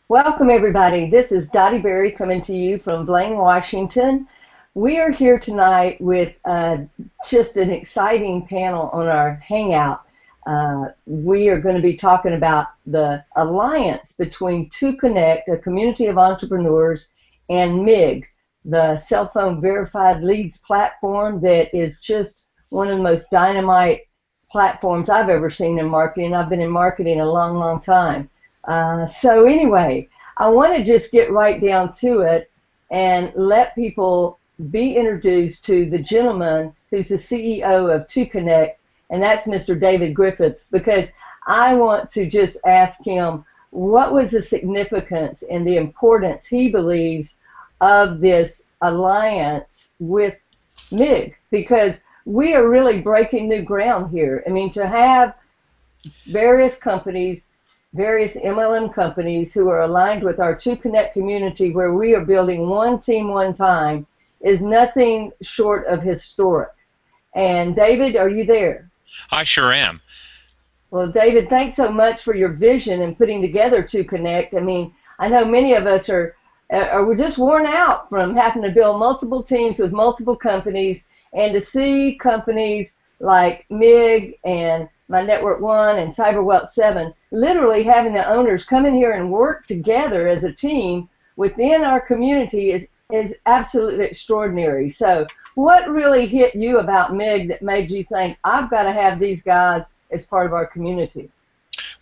Welcome, everybody. This is Dottie Berry coming to you from Blaine, Washington. We are here tonight with just an exciting panel on our Hangout. We are going to be talking about the alliance between 2Connect, a community of entrepreneurs, and MIG, the cell phone verified leads platform that is just one of the most dynamite platforms I've ever seen in marketing. I've been in marketing a long, long time. So anyway, I want to just get right down to it and let people be introduced to the gentleman who's the CEO of 2Connect, and that's Mr. David Griffiths, because I want to just ask him what was the significance and the importance he believes of this alliance with MIG, because we are really breaking new ground here. I mean, to have various companies, various MLM companies who are aligned with our 2Connect community, where we are building one team, one time, is nothing short of historic. And David, are you there? I sure am. Well, David, thanks so much for your vision in putting together 2Connect. I mean, I know many of us we're just worn out from having to build multiple teams with multiple companies, and to see companies like MIG and My Network One and CyberWealth 7 literally having the owners come in here and work together as a team within our community is absolutely extraordinary. So what really hit you about MIG that made you think, I've got to have these guys as part of our community?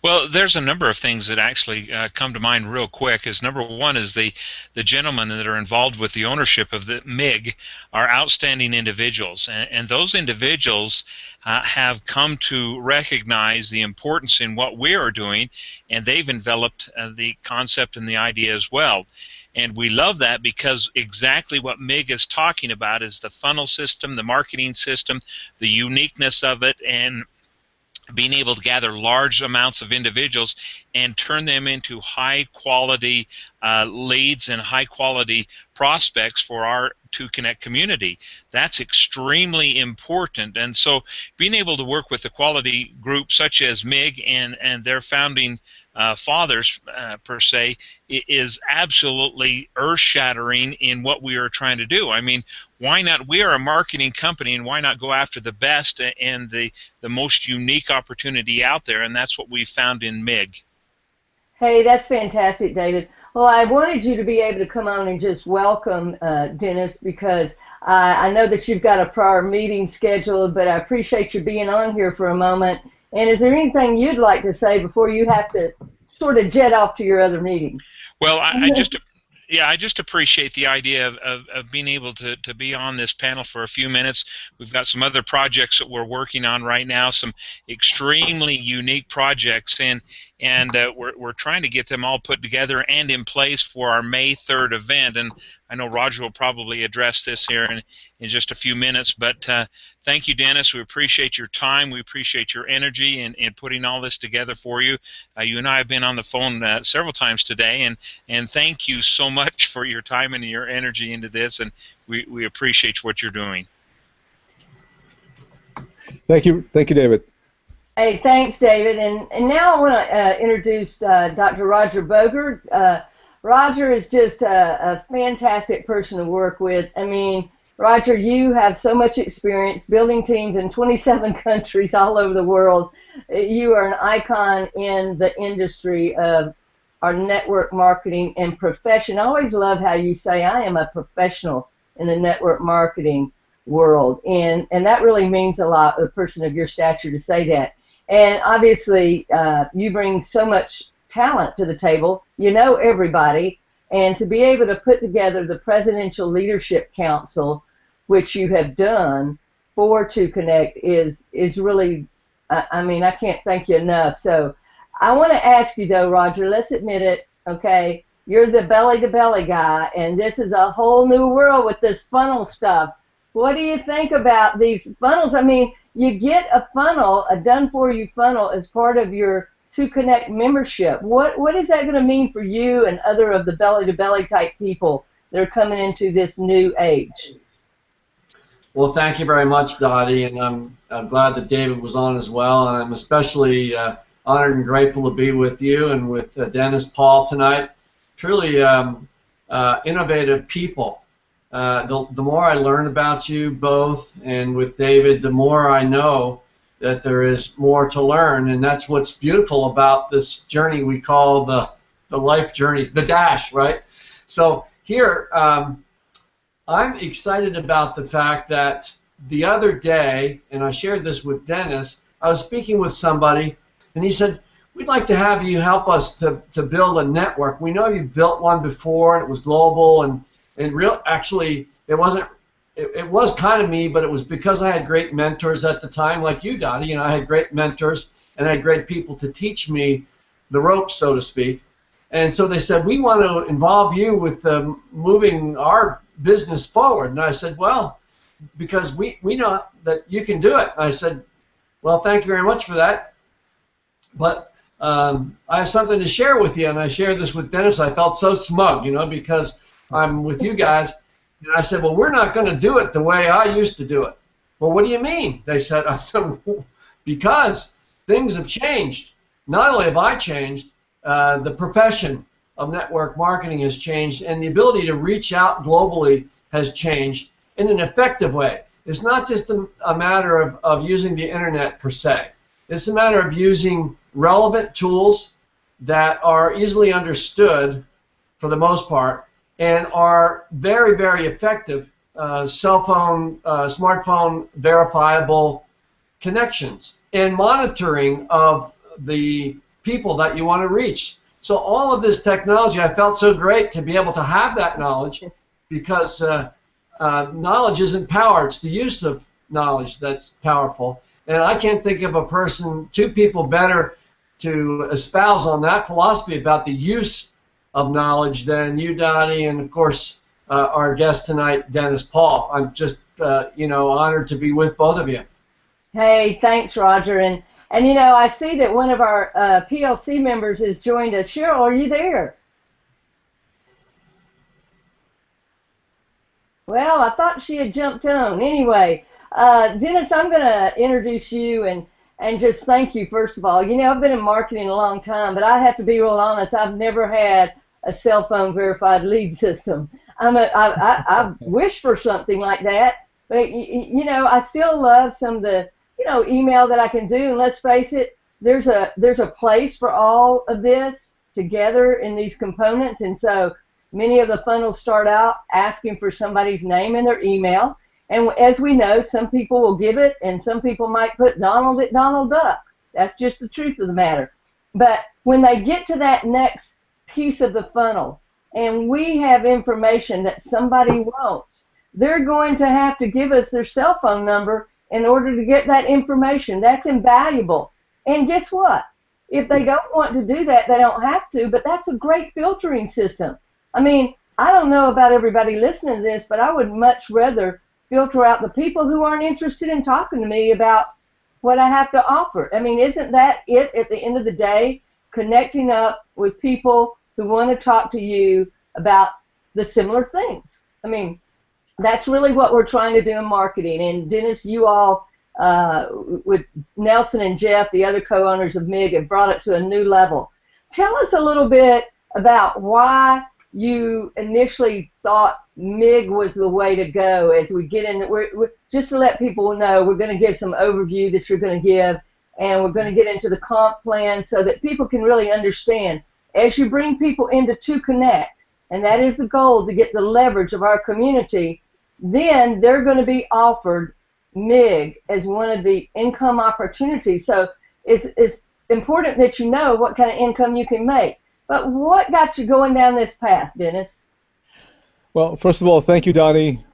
Well, there's a number of things that actually come to mind real quick. Number one is the gentlemen that are involved with the ownership of the MIG are outstanding individuals, and those individuals have come to recognize the importance in what we are doing, and they've enveloped the concept and the idea as well. And we love that because exactly what MIG is talking about is the funnel system, the marketing system, the uniqueness of it, and being able to gather large amounts of individuals and turn them into high-quality leads and high-quality prospects for our 2Connect community. That's extremely important. And so being able to work with a quality group such as MIG and their founding fathers, per se, is absolutely earth-shattering in what we are trying to do. I mean, why not? We are a marketing company, and why not go after the best and the most unique opportunity out there? And that's what we found in MIG. Hey, that's fantastic, David. Well, I wanted you to be able to come on and just welcome Dennis, because I know that you've got a prior meeting scheduled, but I appreciate you being on here for a moment. And is there anything you'd like to say before you have to sort of jet off to your other meeting? Well, I just appreciate the idea of being able to be on this panel for a few minutes. We've got some other projects that we're working on right now, some extremely unique projects, and we're trying to get them all put together and in place for our May 3rd event. And I know Roger will probably address this here in just a few minutes, but thank you, Dennis. We appreciate your time. We appreciate your energy in putting all this together for you. You and I have been on the phone several times today, and thank you so much for your time and your energy into this, and we appreciate what you're doing. Thank you, David. Hey, thanks, David. And now I want to introduce Dr. Roger Bogert. Roger is just a fantastic person to work with. I mean, Roger, you have so much experience building teams in 27 countries all over the world. You are an icon in the industry of our network marketing and profession. I always love how you say, I am a professional in the network marketing world. And that really means a lot, a person of your stature, to say that. And obviously, you bring so much talent to the table. You know everybody. And to be able to put together the Presidential Leadership Council, which you have done for 2Connect, is really, I mean, I can't thank you enough. So I want to ask you, though, Roger, let's admit it, okay? You're the belly-to-belly guy, and this is a whole new world with this funnel stuff. What do you think about these funnels? I mean, you get a funnel, a done-for-you funnel, as part of your 2Connect membership. What is that going to mean for you and other of the belly-to-belly type people that are coming into this new age? Well, thank you very much, Dottie, and I'm glad that David was on as well, and I'm especially honored and grateful to be with you and with Dennis Paul tonight. truly innovative people. The more I learn about you both, and with David, the more I know that there is more to learn, and that's what's beautiful about this journey we call the life journey, the dash, right? So here, I'm excited about the fact that the other day, and I shared this with Dennis, I was speaking with somebody, and he said, we'd like to have you help us to build a network. We know you built one before, and it was global, and actually, it wasn't. It was kind of me, but it was because I had great mentors at the time, like you, Dottie. You know, I had great mentors, and I had great people to teach me the ropes, so to speak. And so they said, we want to involve you with moving our business forward. And I said, well, because we know that you can do it. I said, well, thank you very much for that. But I have something to share with you, and I shared this with Dennis. I felt so smug, you know, because I'm with you guys. And I said, well, we're not going to do it the way I used to do it. Well, what do you mean? They said, I said, because things have changed. Not only have I changed, the profession of network marketing has changed, and the ability to reach out globally has changed in an effective way. It's not just a matter of using the internet per se. It's a matter of using relevant tools that are easily understood for the most part, and are very, very effective cell phone, smartphone verifiable connections, and monitoring of the people that you want to reach. So all of this technology, I felt so great to be able to have that knowledge, because knowledge isn't power, it's the use of knowledge that's powerful. And I can't think of a person, two people better to espouse on that philosophy about the use of knowledge than you, Dottie, and of course our guest tonight, Dennis Paul. I'm just honored to be with both of you. Hey, thanks, Roger. And you know, I see that one of our PLC members has joined us. Cheryl, are you there? Well, I thought she had jumped on. Anyway, Dennis, I'm going to introduce you and just thank you, first of all. You know, I've been in marketing a long time, but I have to be real honest, I've never had a cell phone verified lead system. I wish for something like that, but you know, I still love some of the email that I can do. And let's face it, there's a place for all of this together in these components. And so many of the funnels start out asking for somebody's name and their email. And as we know, some people will give it, and some people might put Donald at Donald Duck. That's just the truth of the matter. But when they get to that next piece of the funnel, and we have information that somebody wants, they're going to have to give us their cell phone number in order to get that information. That's invaluable. And guess what? If they don't want to do that, they don't have to, but that's a great filtering system. I mean, I don't know about everybody listening to this, but I would much rather filter out the people who aren't interested in talking to me about what I have to offer. I mean, isn't that it at the end of the day? Connecting up with people who want to talk to you about the similar things. I mean, that's really what we're trying to do in marketing. And Dennis, you all, with Nelson and Jeff, the other co-owners of MIG, have brought it to a new level. Tell us a little bit about why you initially thought MIG was the way to go. As we get into, just to let people know, we're going to give some overview that you're going to give, and we're going to get into the comp plan so that people can really understand. As you bring people into to connect, and that is the goal, to get the leverage of our community, then they're going to be offered MIG as one of the income opportunities. So it's important that you know what kind of income you can make. But what got you going down this path, Dennis? Well, first of all, thank you, Donnie,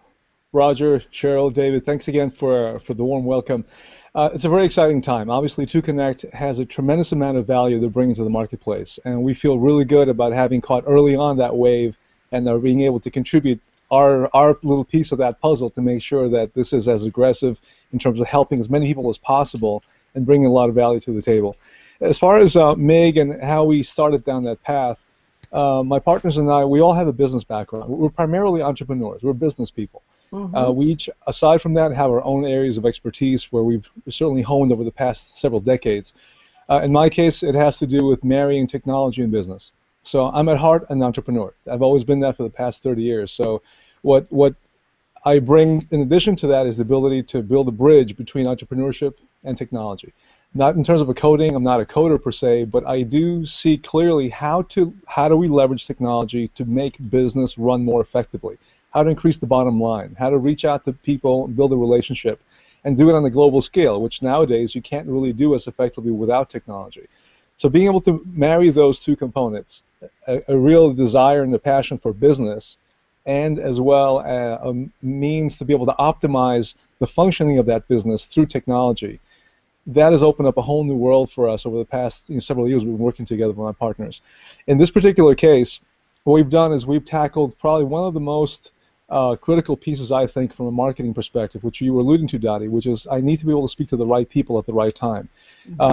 Roger, Cheryl, David. Thanks again for the warm welcome. It's a very exciting time. Obviously, ToConnect has a tremendous amount of value to bring to the marketplace, and we feel really good about having caught early on that wave and being able to contribute our little piece of that puzzle to make sure that this is as aggressive in terms of helping as many people as possible and bringing a lot of value to the table. As far as MIG and how we started down that path, my partners and I, we all have a business background. We're primarily entrepreneurs. We're business people. Mm-hmm. We each, aside from that, have our own areas of expertise where we've certainly honed over the past several decades. In my case, it has to do with marrying technology and business. So I'm at heart an entrepreneur. I've always been that for the past 30 years. So what I bring in addition to that is the ability to build a bridge between entrepreneurship and technology. Not in terms of a coding, I'm not a coder per se, but I do see clearly how do we leverage technology to make business run more effectively, how to increase the bottom line, how to reach out to people, build a relationship, and do it on a global scale, which nowadays you can't really do as effectively without technology. So being able to marry those two components, a real desire and a passion for business, and as well a means to be able to optimize the functioning of that business through technology, that has opened up a whole new world for us over the past several years. We've been working together with my partners. In this particular case, what we've done is we've tackled probably one of the most critical pieces, I think, from a marketing perspective, which you were alluding to, Dottie, which is I need to be able to speak to the right people at the right time.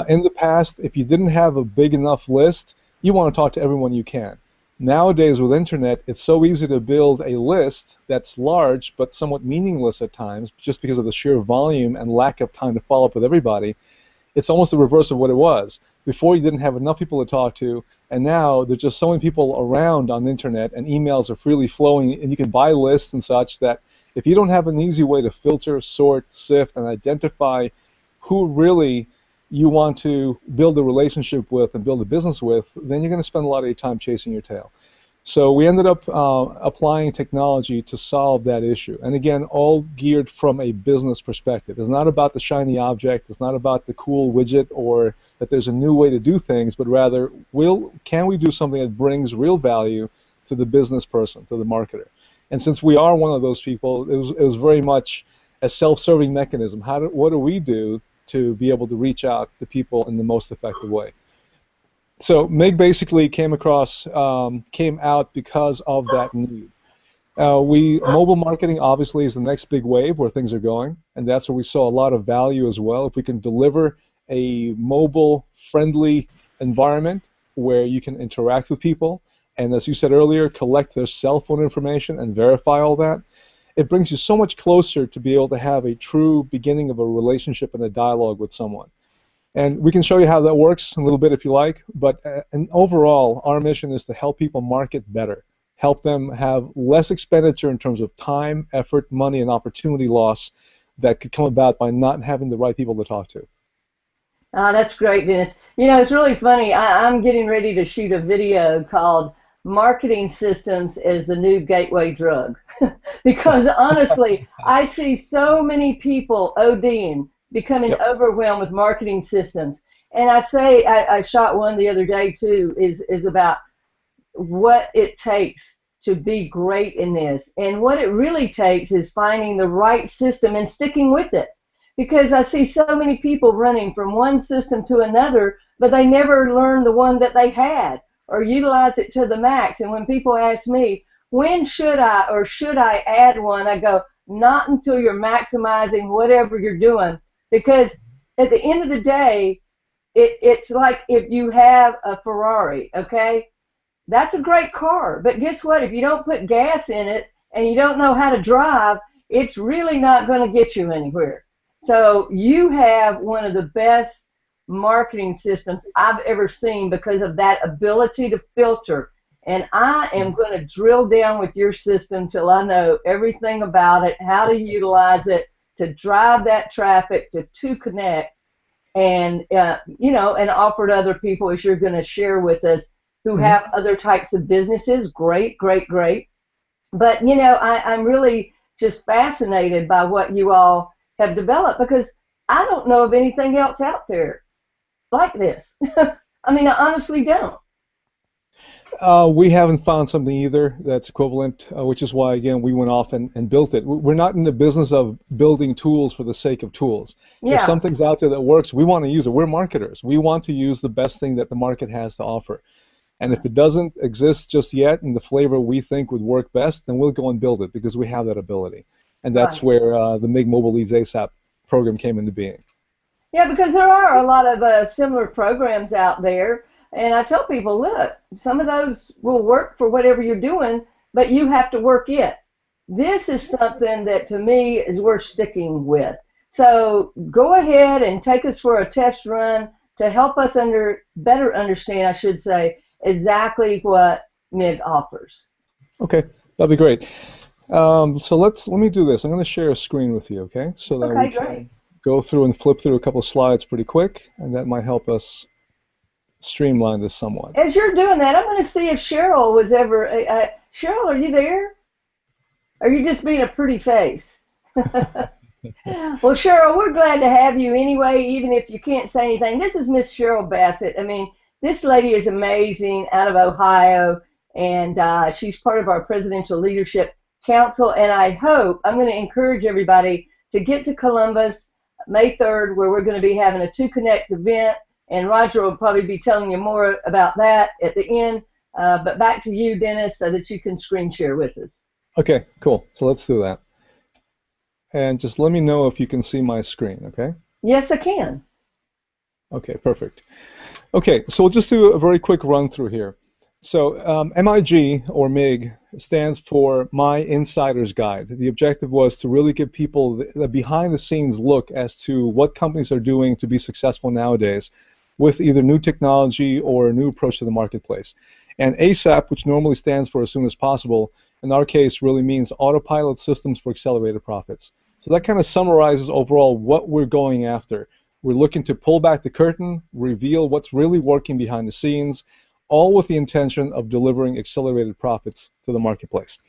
In the past, if you didn't have a big enough list, you want to talk to everyone you can. Nowadays, with internet, it's so easy to build a list that's large but somewhat meaningless at times, just because of the sheer volume and lack of time to follow up with everybody. It's almost the reverse of what it was. Before, you didn't have enough people to talk to, and now there's just so many people around on the internet, and emails are freely flowing, and you can buy lists and such that if you don't have an easy way to filter, sort, sift, and identify who really you want to build a relationship with and build a business with, then you're going to spend a lot of your time chasing your tail. So we ended up applying technology to solve that issue. And again, all geared from a business perspective. It's not about the shiny object. It's not about the cool widget or that there's a new way to do things, but rather, can we do something that brings real value to the business person, to the marketer? And since we are one of those people, it was very much a self-serving mechanism. What do we do to be able to reach out to people in the most effective way? So MIG basically came out because of that need. Mobile marketing obviously is the next big wave where things are going, and that's where we saw a lot of value as well. If we can deliver a mobile-friendly environment where you can interact with people, and as you said earlier, collect their cell phone information and verify all that, it brings you so much closer to be able to have a true beginning of a relationship and a dialogue with someone. And we can show you how that works a little bit if you like, but and overall, our mission is to help people market better, help them have less expenditure in terms of time, effort, money, and opportunity loss that could come about by not having the right people to talk to. That's great, Dennis. You know, it's really funny. I'm getting ready to shoot a video called Marketing Systems as the New Gateway Drug. Because honestly, I see so many people ODing, becoming overwhelmed with marketing systems. And I shot one the other day too, is about what it takes to be great in this. And what it really takes is finding the right system and sticking with it. Because I see so many people running from one system to another, but they never learn the one that they had or utilize it to the max. And when people ask me, when should I add one, I go, not until you're maximizing whatever you're doing. Because at the end of the day, it's like if you have a Ferrari, okay? That's a great car, but guess what? If you don't put gas in it and you don't know how to drive, it's really not going to get you anywhere. So you have one of the best marketing systems I've ever seen because of that ability to filter. And I am going to drill down with your system till I know everything about it, how to utilize it, to drive that traffic, to connect, and and offer to other people, as you're going to share with us, who have other types of businesses. Great, great, great. But I'm really just fascinated by what you all have developed, because I don't know of anything else out there like this. I mean, I honestly don't. We haven't found something either that's equivalent, which is why, again, we went off and built it. We're not in the business of building tools for the sake of tools. Yeah. If something's out there that works, we want to use it. We're marketers. We want to use the best thing that the market has to offer. And if it doesn't exist just yet in the flavor we think would work best, then we'll go and build it because we have that ability. And that's where the MIG Mobile Leads ASAP program came into being. Yeah, because there are a lot of similar programs out there. And I tell people, look, some of those will work for whatever you're doing, but you have to work it. This is something that, to me, is worth sticking with. So go ahead and take us for a test run to help us better understand, I should say, exactly what MIG offers. Okay, that'd be great. So let me do this. I'm going to share a screen with you, okay? So that we Okay, can great. go through and flip through a couple of slides pretty quick, and that might help us streamline this somewhat. As you're doing that, I'm going to see if Cheryl was ever. Cheryl, are you there? Are you just being a pretty face? Well, Cheryl, we're glad to have you anyway, even if you can't say anything. This is Miss Cheryl Bassett. I mean, this lady is amazing, out of Ohio, and she's part of our Presidential Leadership Council. And I'm going to encourage everybody to get to Columbus May 3rd, where we're going to be having a 2Connect event. And Roger will probably be telling you more about that at the end. But back to you, Dennis, so that you can screen share with us. Okay, cool. So let's do that. And just let me know if you can see my screen, okay? Yes, I can. Okay, perfect. Okay, so we'll just do a very quick run through here. So MIG, or MIG, stands for My Insider's Guide. The objective was to really give people the behind-the-scenes look as to what companies are doing to be successful nowadays with either new technology or a new approach to the marketplace. And ASAP, which normally stands for as soon as possible, in our case really means Autopilot Systems for Accelerated Profits. So that kind of summarizes overall what we're going after. We're looking to pull back the curtain, reveal what's really working behind the scenes, all with the intention of delivering accelerated profits to the marketplace.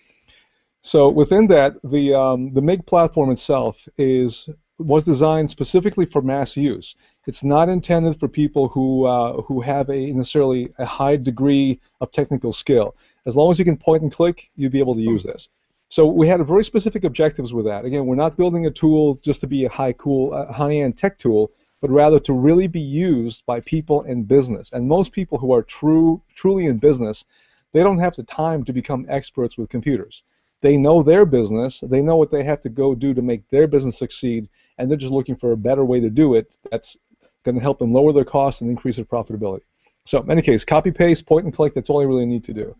So within that, the MIG platform itself was designed specifically for mass use. It's not intended for people who have necessarily a high degree of technical skill. As long as you can point and click, you'll be able to use this. So we had very specific objectives with that. Again, we're not building a tool just to be a high-end tech tool, but rather to really be used by people in business. And most people who are truly in business, they don't have the time to become experts with computers. They know their business, they know what they have to go do to make their business succeed, and they're just looking for a better way to do it that's going to help them lower their costs and increase their profitability. So in any case, copy, paste, point and click, that's all you really need to do.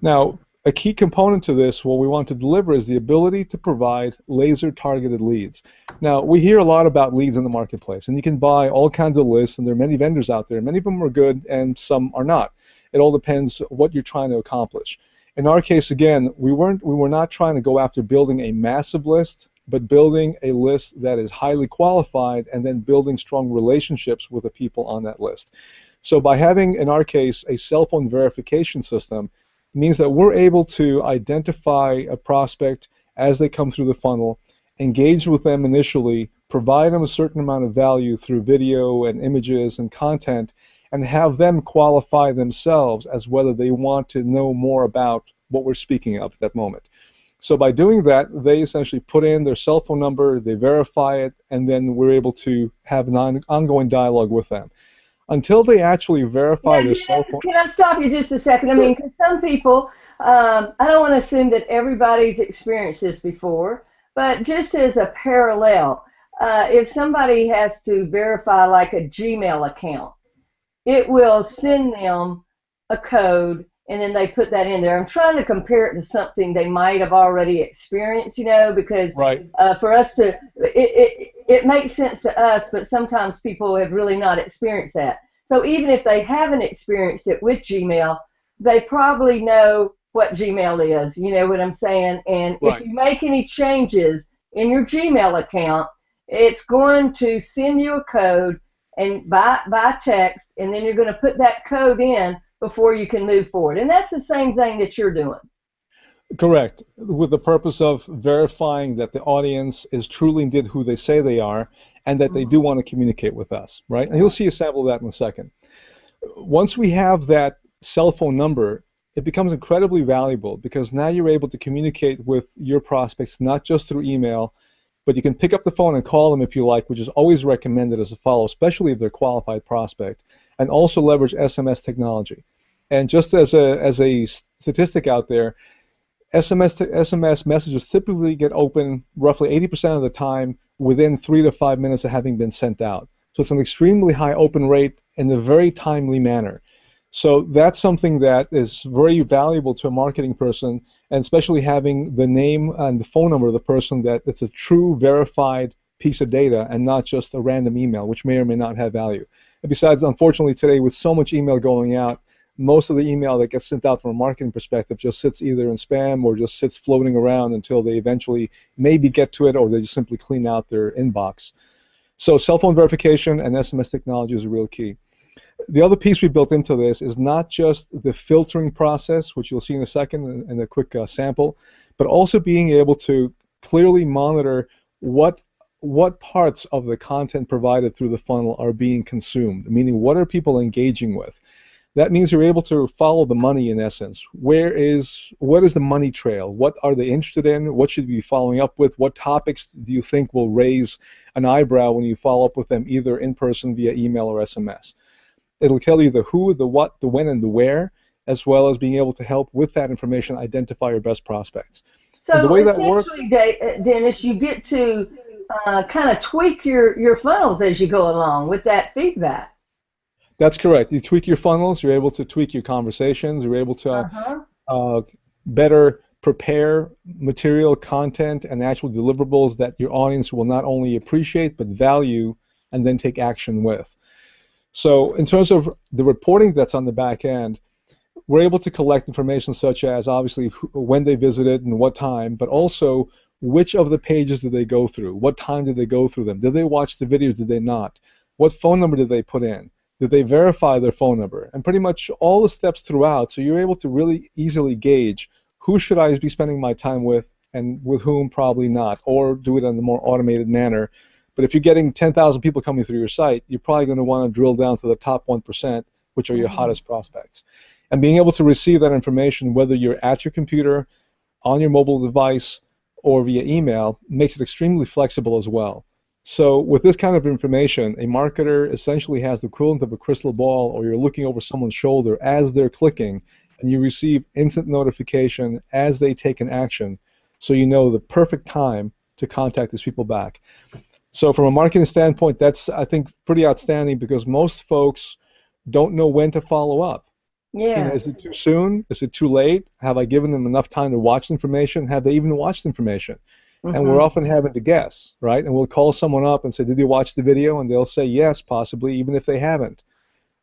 Now, a key component to this, what we want to deliver, is the ability to provide laser-targeted leads. Now, we hear a lot about leads in the marketplace, and you can buy all kinds of lists, and there are many vendors out there. Many of them are good, and some are not. It all depends what you're trying to accomplish. In our case, again, we were not trying to go after building a massive list, but building a list that is highly qualified and then building strong relationships with the people on that list. So by having, in our case, a cell phone verification system, means that we're able to identify a prospect as they come through the funnel, engage with them initially, provide them a certain amount of value through video and images and content, and have them qualify themselves as whether they want to know more about what we're speaking of at that moment. So by doing that, they essentially put in their cell phone number, they verify it, and then we're able to have an ongoing dialogue with them. Until they actually verify their cell phone. Can I stop you just a second? I mean, 'cause some people, I don't want to assume that everybody's experienced this before, but just as a parallel, if somebody has to verify like a Gmail account, it will send them a code, and then they put that in there. I'm trying to compare it to something they might have already experienced, you know, because right. For us to, it makes sense to us, but sometimes people have really not experienced that. So even if they haven't experienced it with Gmail, they probably know what Gmail is, you know what I'm saying? And right. If you make any changes in your Gmail account, it's going to send you a code and by text, and then you're going to put that code in before you can move forward. And that's the same thing that you're doing. Correct, with the purpose of verifying that the audience is truly indeed who they say they are, and that they do want to communicate with us, right? And you'll see a sample of that in a second. Once we have that cell phone number, it becomes incredibly valuable because now you're able to communicate with your prospects not just through email, but you can pick up the phone and call them if you like, which is always recommended as a follow, especially if they're a qualified prospect, and also leverage SMS technology. And just as a statistic out there, SMS messages typically get open roughly 80% of the time within 3 to 5 minutes of having been sent out. So it's an extremely high open rate in a very timely manner. So that's something that is very valuable to a marketing person, and especially having the name and the phone number of the person, that it's a true verified piece of data and not just a random email, which may or may not have value. And besides, unfortunately today, with so much email going out, most of the email that gets sent out from a marketing perspective just sits either in spam or just sits floating around until they eventually maybe get to it, or they just simply clean out their inbox. So cell phone verification and SMS technology is a real key. The other piece we built into this is not just the filtering process, which you'll see in a second in a quick sample, but also being able to clearly monitor what parts of the content provided through the funnel are being consumed, meaning what are people engaging with. That means you're able to follow the money in essence. What is the money trail? What are they interested in? What should we be following up with? What topics do you think will raise an eyebrow when you follow up with them either in person, via email, or SMS? It'll tell you the who, the what, the when, and the where, as well as being able to help with that information identify your best prospects. So the way that essentially, Dennis, you get to kind of tweak your funnels as you go along with that feedback. That's correct. You tweak your funnels, you're able to tweak your conversations, you're able to better prepare material, content, and actual deliverables that your audience will not only appreciate but value and then take action with. So in terms of the reporting that's on the back end, we're able to collect information such as obviously when they visited and what time, but also which of the pages did they go through, what time did they go through them, did they watch the videos, did they not, what phone number did they put in, did they verify their phone number, and pretty much all the steps throughout, so you're able to really easily gauge who should I be spending my time with and with whom probably not, or do it in a more automated manner. But if you're getting 10,000 people coming through your site, you're probably going to want to drill down to the top 1%, which are your hottest prospects. And being able to receive that information, whether you're at your computer, on your mobile device, or via email, makes it extremely flexible as well. So with this kind of information, a marketer essentially has the equivalent of a crystal ball, or you're looking over someone's shoulder as they're clicking, and you receive instant notification as they take an action, so you know the perfect time to contact these people back. So from a marketing standpoint, that's, I think, pretty outstanding, because most folks don't know when to follow up. Yeah. You know, is it too soon? Is it too late? Have I given them enough time to watch information? Have they even watched information? And we're often having to guess, right? And we'll call someone up and say, did you watch the video? And they'll say yes, possibly, even if they haven't.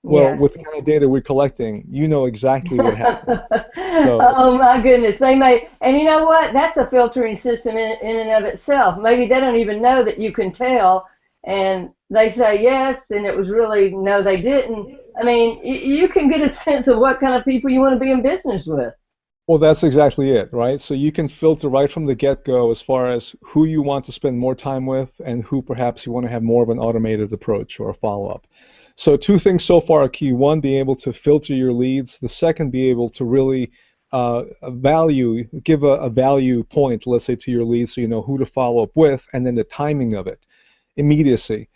Well, with the kind of data we're collecting, you know exactly what happened. So, oh my goodness, they may, and you know what? That's a filtering system in and of itself. Maybe they don't even know that you can tell, and they say yes, and it was really no, they didn't. I mean, you can get a sense of what kind of people you want to be in business with. Well, that's exactly it, right? So you can filter right from the get-go as far as who you want to spend more time with and who perhaps you want to have more of an automated approach or a follow-up. So two things so far are key. One, be able to filter your leads. The second, be able to really give a value point, let's say, to your leads, so you know who to follow up with, and then the timing of it, immediacy.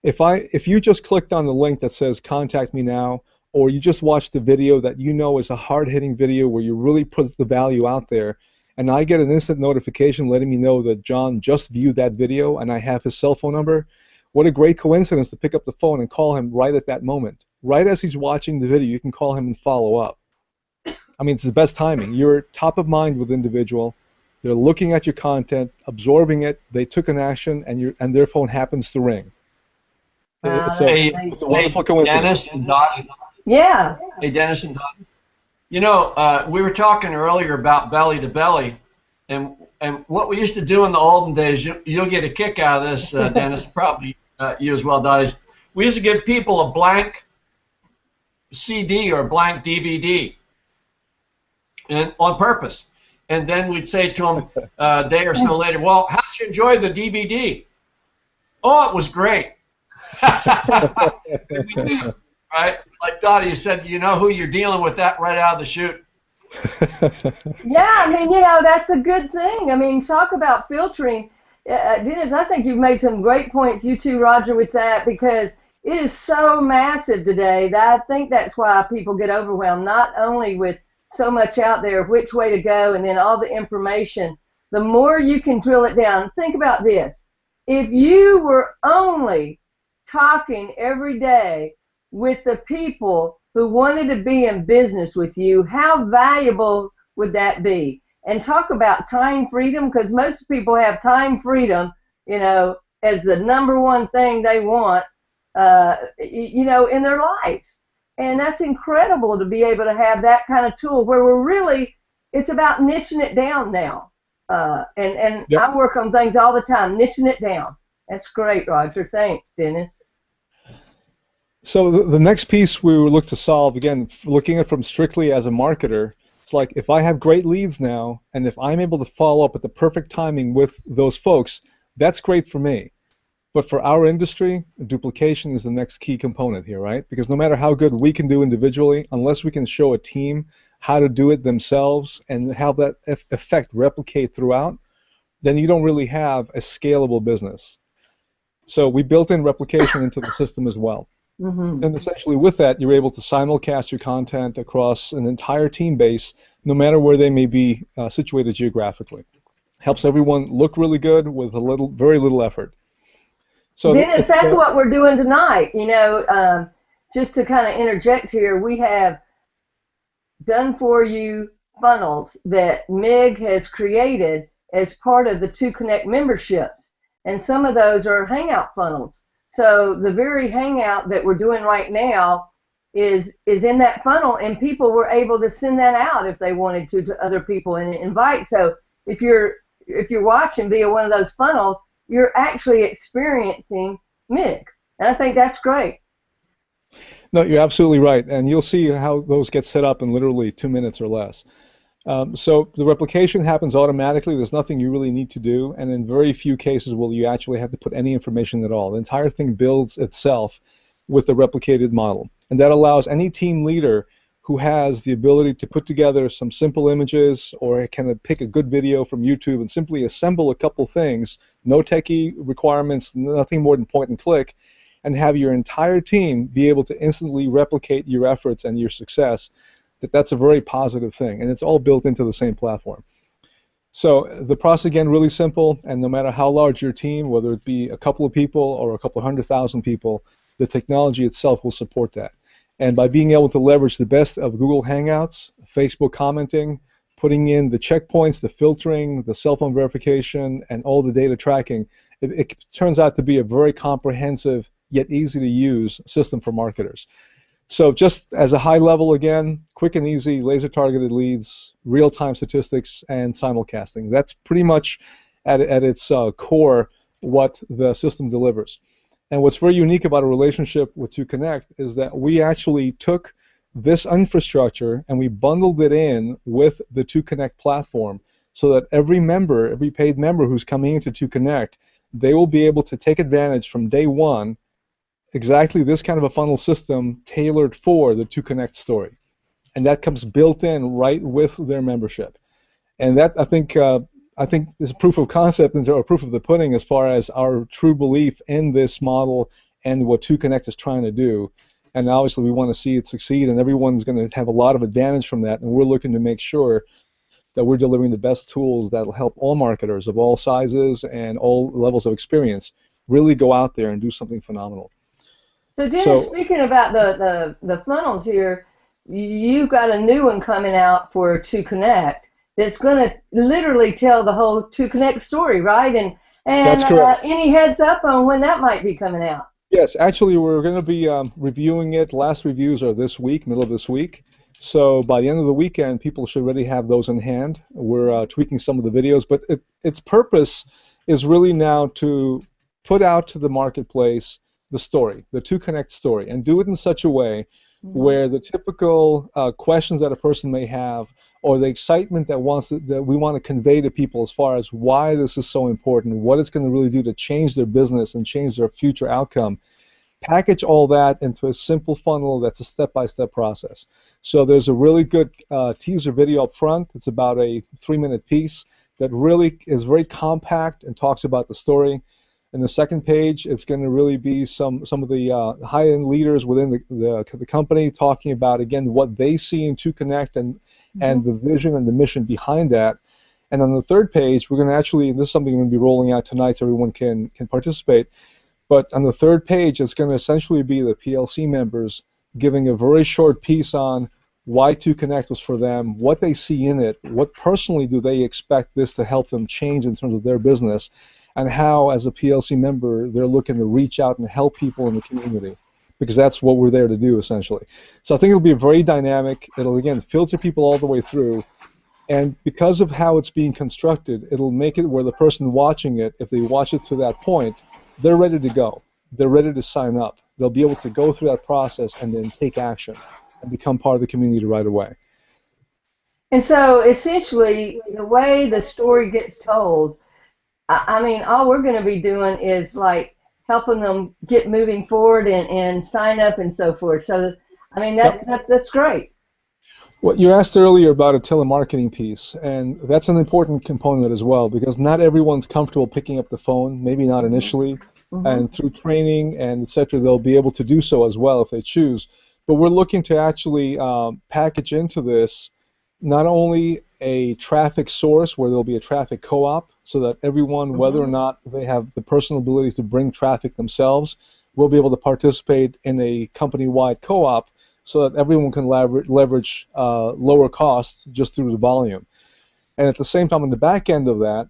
If you just clicked on the link that says contact me now, or you just watched the video that you know is a hard-hitting video where you really put the value out there, and I get an instant notification letting me know that John just viewed that video and I have his cell phone number, what a great coincidence to pick up the phone and call him right at that moment. Right as he's watching the video, you can call him and follow up. I mean, it's the best timing. You're top of mind with the individual. They're looking at your content, absorbing it. They took an action, and their phone happens to ring. It's a wonderful coincidence. Dennis and Dottie. Yeah. Hey, Dennis and Dottie. You know, we were talking earlier about belly to belly, and what we used to do in the olden days, you'll get a kick out of this, Dennis, probably you as well, Dottie. We used to give people a blank CD or a blank DVD, and on purpose. And then we'd say to them a day or so later, well, how did you enjoy the DVD? Oh, it was great. We knew, right? Like Dottie said, you know who you're dealing with that right out of the chute. Yeah, I mean, you know, that's a good thing. I mean, talk about filtering. Dennis, I think you've made some great points, you too, Roger, with that, because it is so massive today that I think that's why people get overwhelmed, not only with so much out there, which way to go, and then all the information. The more you can drill it down. Think about this. If you were only talking every day with the people who wanted to be in business with you, how valuable would that be? And talk about time freedom, because most people have time freedom, you know, as the #1 thing they want, you know, in their lives. And that's incredible to be able to have that kind of tool where we're really, it's about niching it down now. And Yep. I work on things all the time, niching it down. That's great, Roger. Thanks, Dennis. So the next piece we will look to solve, again, looking at it from strictly as a marketer, it's like if I have great leads now, and if I'm able to follow up at the perfect timing with those folks, that's great for me. But for our industry, duplication is the next key component here, right? Because no matter how good we can do individually, unless we can show a team how to do it themselves and have that effect replicate throughout, then you don't really have a scalable business. So we built in replication into the system as well. Mm-hmm. And essentially with that, you're able to simulcast your content across an entire team base, no matter where they may be situated geographically. Helps everyone look really good with very little effort. So Dennis, that's what we're doing tonight. You know, just to kind of interject here, we have done for you funnels that MIG has created as part of the 2Connect memberships. And some of those are Hangout funnels. So the very Hangout that we're doing right now is in that funnel, and people were able to send that out if they wanted to other people and invite. So if you're watching via one of those funnels, you're actually experiencing MIG. And I think that's great. No, you're absolutely right. And you'll see how those get set up in literally 2 minutes or less. So the replication happens automatically. There's nothing you really need to do. And in very few cases will you actually have to put any information at all. The entire thing builds itself with the replicated model. And that allows any team leader who has the ability to put together some simple images or can pick a good video from YouTube and simply assemble a couple things, no techie requirements, nothing more than point and click, and have your entire team be able to instantly replicate your efforts and your success, that's a very positive thing. And it's all built into the same platform. So the process, again, really simple, and no matter how large your team, whether it be a couple of people or a couple of 100,000 people, the technology itself will support that. And by being able to leverage the best of Google Hangouts, Facebook commenting, putting in the checkpoints, the filtering, the cell phone verification, and all the data tracking, it turns out to be a very comprehensive yet easy to use system for marketers. So just as a high level, again, quick and easy, laser targeted leads, real-time statistics, and simulcasting. That's pretty much at its core what the system delivers. And what's very unique about a relationship with 2Connect is that we actually took this infrastructure and we bundled it in with the 2Connect platform so that every member, every paid member who's coming into 2Connect, they will be able to take advantage from day one exactly this kind of a funnel system tailored for the 2Connect story. And that comes built in right with their membership. And that, I think is proof of concept or proof of the pudding as far as our true belief in this model and what 2Connect is trying to do. And obviously we want to see it succeed, and everyone's going to have a lot of advantage from that, and we're looking to make sure that we're delivering the best tools that will help all marketers of all sizes and all levels of experience really go out there and do something phenomenal. So Dennis, speaking about the funnels here, you've got a new one coming out for 2Connect that's going to literally tell the whole 2Connect story, right? And that's correct. Any heads up on when that might be coming out? Yes, actually we're going to be reviewing it. Last reviews are this week, middle of this week. So by the end of the weekend, people should already have those in hand. We're tweaking some of the videos, but its purpose is really now to put out to the marketplace the story, the 2Connect story, and do it in such a way where the typical questions that a person may have, or the excitement that we want to convey to people as far as why this is so important, what it's going to really do to change their business and change their future outcome, package all that into a simple funnel that's a step-by-step process. So there's a really good teaser video up front. It's about a 3-minute piece that really is very compact and talks about the story. In the second page, it's going to really be some of the high-end leaders within the company talking about, again, what they see in 2Connect and the vision and the mission behind that. And on the third page, we're going to actually, and this is something we're going to be rolling out tonight so everyone can participate, but on the third page, it's going to essentially be the PLC members giving a very short piece on why 2Connect was for them, what they see in it, what personally do they expect this to help them change in terms of their business, and how, as a PLC member, they're looking to reach out and help people in the community. because that's what we're there to do, essentially. So I think it'll be very dynamic. It'll, again, filter people all the way through. And because of how it's being constructed, it'll make it where the person watching it, if they watch it to that point, they're ready to go. They're ready to sign up. They'll be able to go through that process and then take action and become part of the community right away. And so essentially, the way the story gets told, I mean, all we're going to be doing is like helping them get moving forward and sign up and so forth. So, I mean, that's great. Well, you asked earlier about a telemarketing piece, and that's an important component as well, because not everyone's comfortable picking up the phone, maybe not initially, and through training and et cetera, they'll be able to do so as well if they choose. But we're looking to actually package into this not only a traffic source where there'll be a traffic co-op, so that everyone, whether or not they have the personal ability to bring traffic themselves, will be able to participate in a company-wide co-op, so that everyone can leverage lower costs just through the volume. And at the same time, on the back end of that,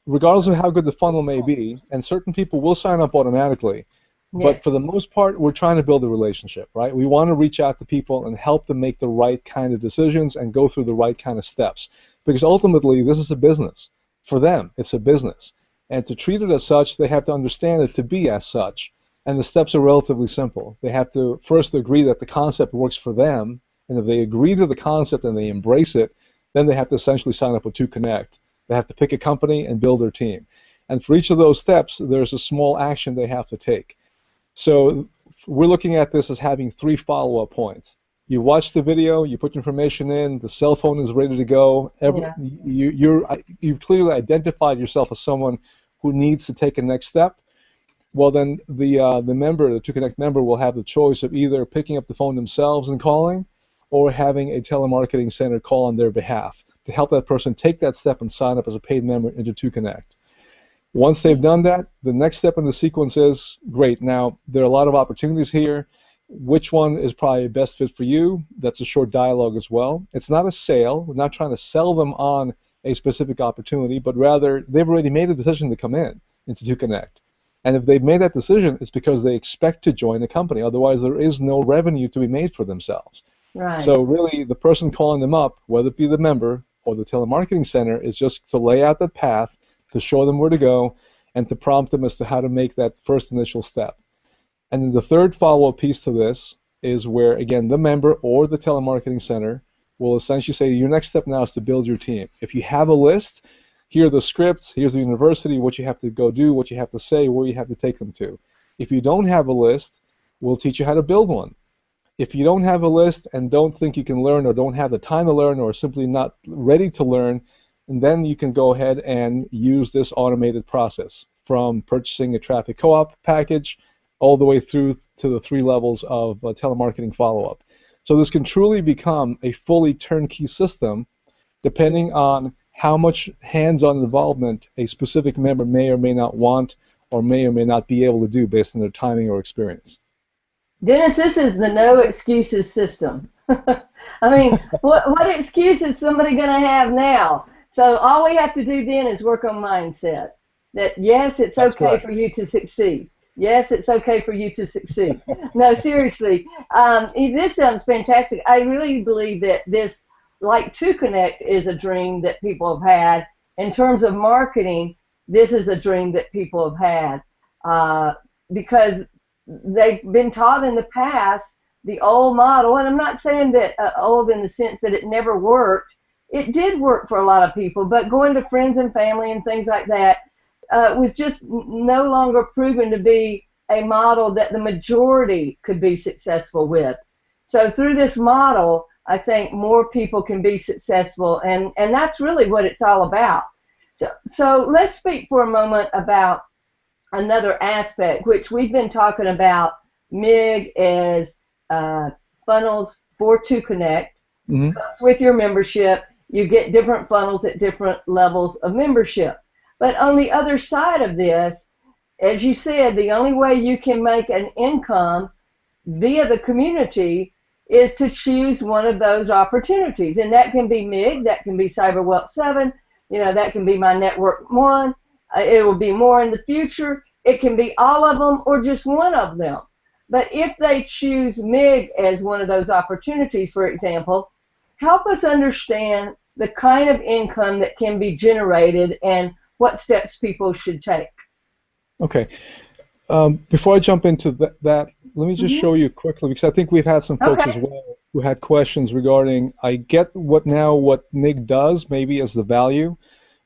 regardless of how good the funnel may be, and certain people will sign up automatically, but for the most part, we're trying to build a relationship, right? We want to reach out to people and help them make the right kind of decisions and go through the right kind of steps. Because ultimately, this is a business. For them, it's a business. And to treat it as such, they have to understand it to be as such. And the steps are relatively simple. They have to first agree that the concept works for them, and if they agree to the concept and they embrace it, then they have to essentially sign up with 2Connect. They have to pick a company and build their team. And for each of those steps, there's a small action they have to take. So we're looking at this as having 3 follow-up points. You watch the video, you put information in, the cell phone is ready to go. You've clearly identified yourself as someone who needs to take a next step. Well, then the member, the 2Connect member, will have the choice of either picking up the phone themselves and calling, or having a telemarketing center call on their behalf to help that person take that step and sign up as a paid member into 2Connect. Once they've done that, the next step in the sequence is, great, now there are a lot of opportunities here. Which one is probably best fit for you? That's a short dialogue as well. It's not a sale. We're not trying to sell them on a specific opportunity, but rather they've already made a decision to come into 2Connect. And if they've made that decision, it's because they expect to join the company. Otherwise, there is no revenue to be made for themselves. Right. So really, the person calling them up, whether it be the member or the telemarketing center, is just to lay out that path, to show them where to go, and to prompt them as to how to make that first initial step. And then the third follow-up piece to this is where, again, the member or the telemarketing center will essentially say, your next step now is to build your team. If you have a list, here are the scripts, here's the university, what you have to go do, what you have to say, where you have to take them to. If you don't have a list, we'll teach you how to build one. If you don't have a list and don't think you can learn, or don't have the time to learn, or simply not ready to learn, and then you can go ahead and use this automated process, from purchasing a traffic co-op package all the way through to the 3 levels of telemarketing follow-up. So this can truly become a fully turnkey system, depending on how much hands-on involvement a specific member may or may not want, or may not be able to do based on their timing or experience. Dennis, this is the no excuses system. I mean, what excuse is somebody going to have now? So all we have to do then is work on mindset. That yes, it's That's okay correct. for you to succeed. Yes, it's okay for you to succeed. No, seriously, this sounds fantastic. I really believe that this, like 2Connect, is a dream that people have had. In terms of marketing, this is a dream that people have had because they've been taught in the past the old model, and I'm not saying that old in the sense that it never worked. It did work for a lot of people, but going to friends and family and things like that was just no longer proven to be a model that the majority could be successful with. So through this model, I think more people can be successful, and that's really what it's all about. So let's speak for a moment about another aspect, which we've been talking about MIG as funnels for 2Connect. With your membership, you get different funnels at different levels of membership. But on the other side of this, as you said, the only way you can make an income via the community is to choose one of those opportunities. And that can be MIG, that can be CyberWealth 7, that can be My Network 1. It will be more in the future. It can be all of them or just one of them. But if they choose MIG as one of those opportunities, for example, help us understand the kind of income that can be generated and what steps people should take. Okay. Before I jump into that, let me just show you quickly, because I think we've had some folks as well who had questions regarding, I get what MIG does, maybe as the value,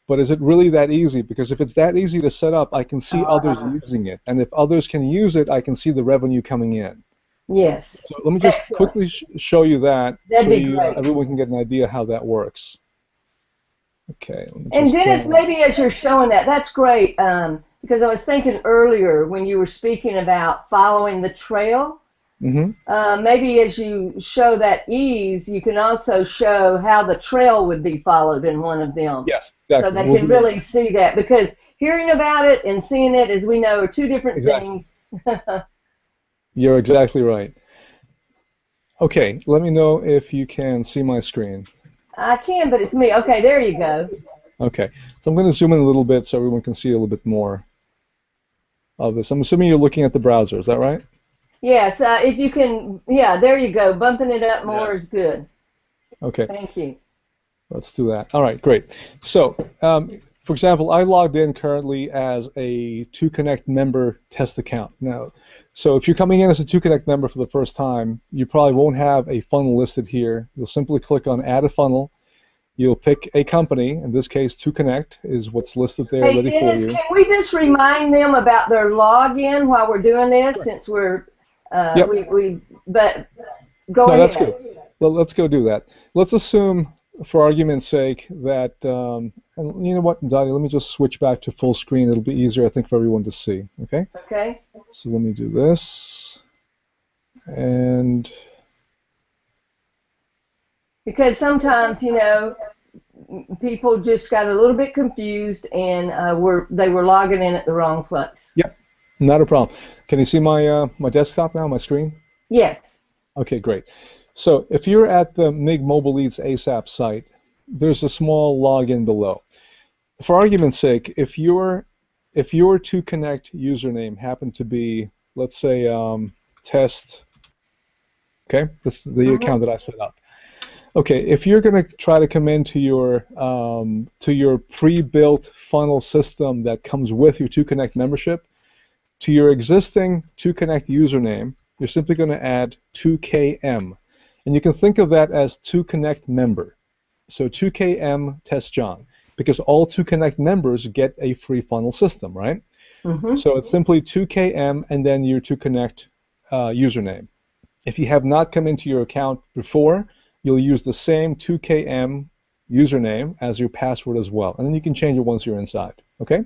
but is it really that easy? Because if it's that easy to set up, I can see others using it. And if others can use it, I can see the revenue coming in. Yes. So let me just quickly show you that. That'd so be great. everyone can get an idea how that works. Okay. Let me And just, Dennis, maybe as you're showing that, that's great, because I was thinking earlier when you were speaking about following the trail, maybe as you show that ease, you can also show how the trail would be followed in one of them. Yes, exactly. So they can really see that, because hearing about it and seeing it, as we know, are two different things. You're exactly right. Okay, let me know if you can see my screen. I can, but it's me. Okay, there you go. Okay, so I'm going to zoom in a little bit so everyone can see a little bit more of this. I'm assuming you're looking at the browser, is that right? Yes, if you can, yeah, there you go. Bumping it up more is good. Okay. Thank you. Let's do that. All right, great. So, for example, I logged in currently as a 2Connect member test account. Now, so if you're coming in as a 2Connect member for the first time, you probably won't have a funnel listed here. You'll simply click on Add a Funnel. You'll pick a company. In this case, 2Connect is what's listed there, ready Dennis, for you. can we just remind them about their login while we're doing this, since we're but go ahead. That's good. Well, let's go do that. Let's assume, for argument's sake, that and you know what, Dottie, let me just switch back to full screen. It'll be easier, I think, for everyone to see. Okay. Okay. So let me do this, and because sometimes, you know, people just got a little bit confused and they were logging in at the wrong place. Yep, not a problem. Can you see my my desktop now, my screen? Yes. Okay, great. So if you're at the MIG Mobile Leads ASAP site, there's a small login below. For argument's sake, if your 2Connect username happened to be, let's say, test, okay, this is the account that I set up. Okay, if you're going to try to come into your pre-built funnel system that comes with your 2Connect membership, to your existing 2Connect username, you're simply going to add 2KM. And you can think of that as 2Connect member. So 2KM Test John, because all 2Connect members get a free funnel system, right? So it's simply 2KM and then your 2Connect username. If you have not come into your account before, you'll use the same 2KM username as your password as well. And then you can change it once you're inside, okay?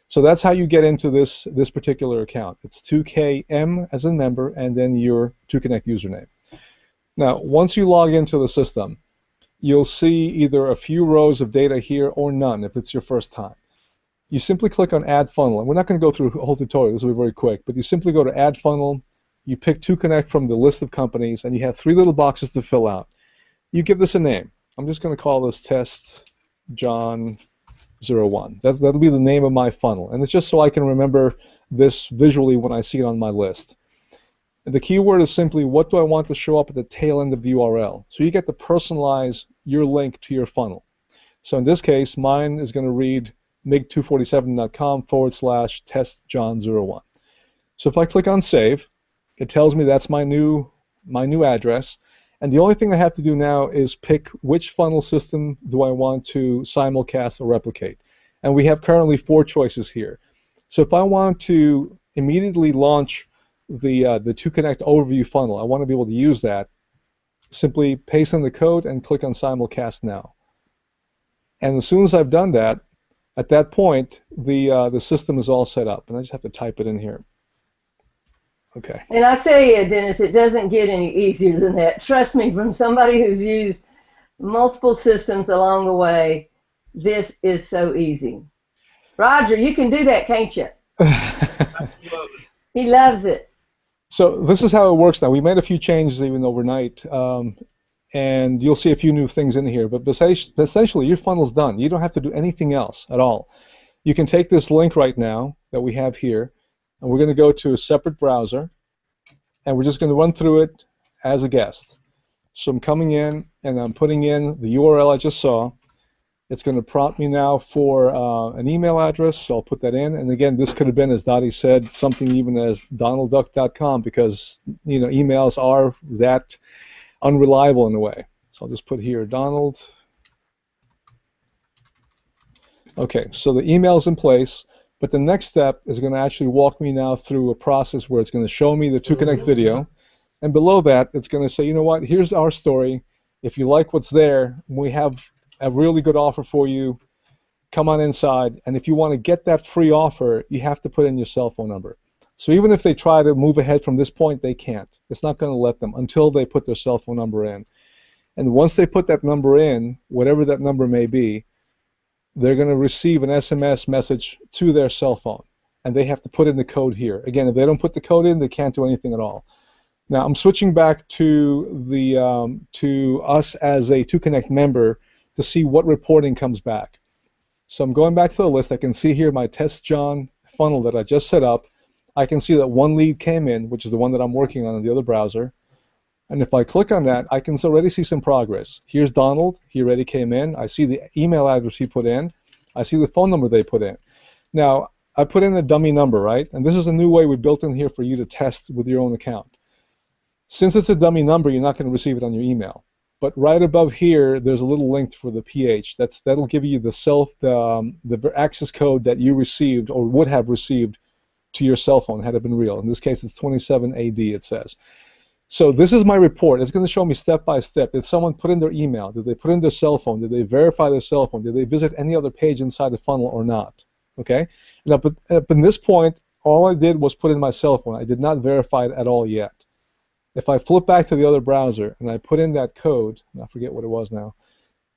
So that's how you get into this particular account. It's 2KM as a member and then your 2Connect username. Now, once you log into the system, you'll see either a few rows of data here or none if it's your first time. You simply click on Add Funnel, and we're not going to go through a whole tutorial. This will be very quick, but you simply go to Add Funnel, you pick 2Connect from the list of companies, and you have 3 little boxes to fill out. You give this a name. I'm just going to call this Test John 01. That'll be the name of my funnel, and it's just so I can remember this visually when I see it on my list. The keyword is simply, what do I want to show up at the tail end of the URL? So you get to personalize your link to your funnel. So in this case, mine is going to read mig247.com/testjohn01. So if I click on Save, it tells me that's my new address. And the only thing I have to do now is pick which funnel system do I want to simulcast or replicate. And we have currently 4 choices here. So if I want to immediately launch the 2Connect overview funnel, I want to be able to use that, simply paste in the code and click on Simulcast Now. And as soon as I've done that, at that point, the system is all set up. And I just have to type it in here. Okay. And I tell you, Dennis, it doesn't get any easier than that. Trust me, from somebody who's used multiple systems along the way, this is so easy. Roger, you can do that, can't you? He loves it. So this is how it works now. We made a few changes even overnight, and you'll see a few new things in here. But essentially, your funnel's done. You don't have to do anything else at all. You can take this link right now that we have here, and we're going to go to a separate browser. and we're just going to run through it as a guest. So I'm coming in, and I'm putting in the URL I just saw. It's going to prompt me now for an email address, so I'll put that in. And again, this could have been, as Dottie said, something even as donaldduck.com, because emails are that unreliable in a way. So I'll just put here Donald. Okay, so the email's in place, but the next step is going to actually walk me now through a process where it's going to show me the 2Connect video, and below that, it's going to say, you know what, here's our story. If you like what's there, we have a really good offer for you. Come on inside, and if you want to get that free offer, you have to put in your cell phone number. So even if they try to move ahead from this point, they can't. It's not going to let them until they put their cell phone number in. And once they put that number in, whatever that number may be, they're going to receive an SMS message to their cell phone, and they have to put in the code here. Again, if they don't put the code in, they can't do anything at all. Now, I'm switching back to the to us as a 2Connect member to see what reporting comes back. So I'm going back to the list. I can see here my Test John funnel that I just set up. I can see that one lead came in, which is the one that I'm working on in the other browser. And if I click on that, I can already see some progress. Here's Donald. He already came in. I see the email address he put in. I see the phone number they put in. Now, I put in a dummy number, right? And this is a new way we built in here for you to test with your own account. Since it's a dummy number, you're not going to receive it on your email. But right above here, there's a little link for the PH. That'll give you the access code that you received or would have received to your cell phone had it been real. In this case, it's 27 AD, it says. So this is my report. It's going to show me step by step. Did someone put in their email? Did they put in their cell phone? Did they verify their cell phone? Did they visit any other page inside the funnel or not? Okay? And up in this point, all I did was put in my cell phone. I did not verify it at all yet. If I flip back to the other browser and I put in that code, I forget what it was now,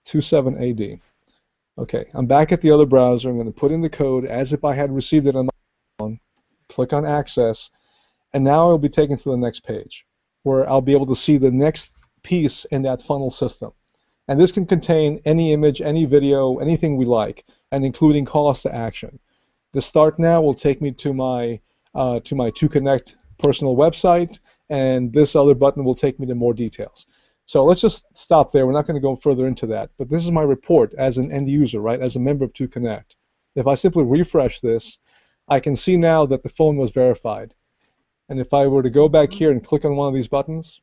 27AD. Okay, I'm back at the other browser. I'm going to put in the code as if I had received it on my phone, click on Access, and now I'll be taken to the next page where I'll be able to see the next piece in that funnel system. And this can contain any image, any video, anything we like, and including calls to action. The Start Now will take me to my 2Connect personal website, and this other button will take me to more details. So let's just stop there. We're not going to go further into that. But this is my report as an end user, right, as a member of 2Connect. If I simply refresh this, I can see now that the phone was verified. And if I were to go back here and click on one of these buttons,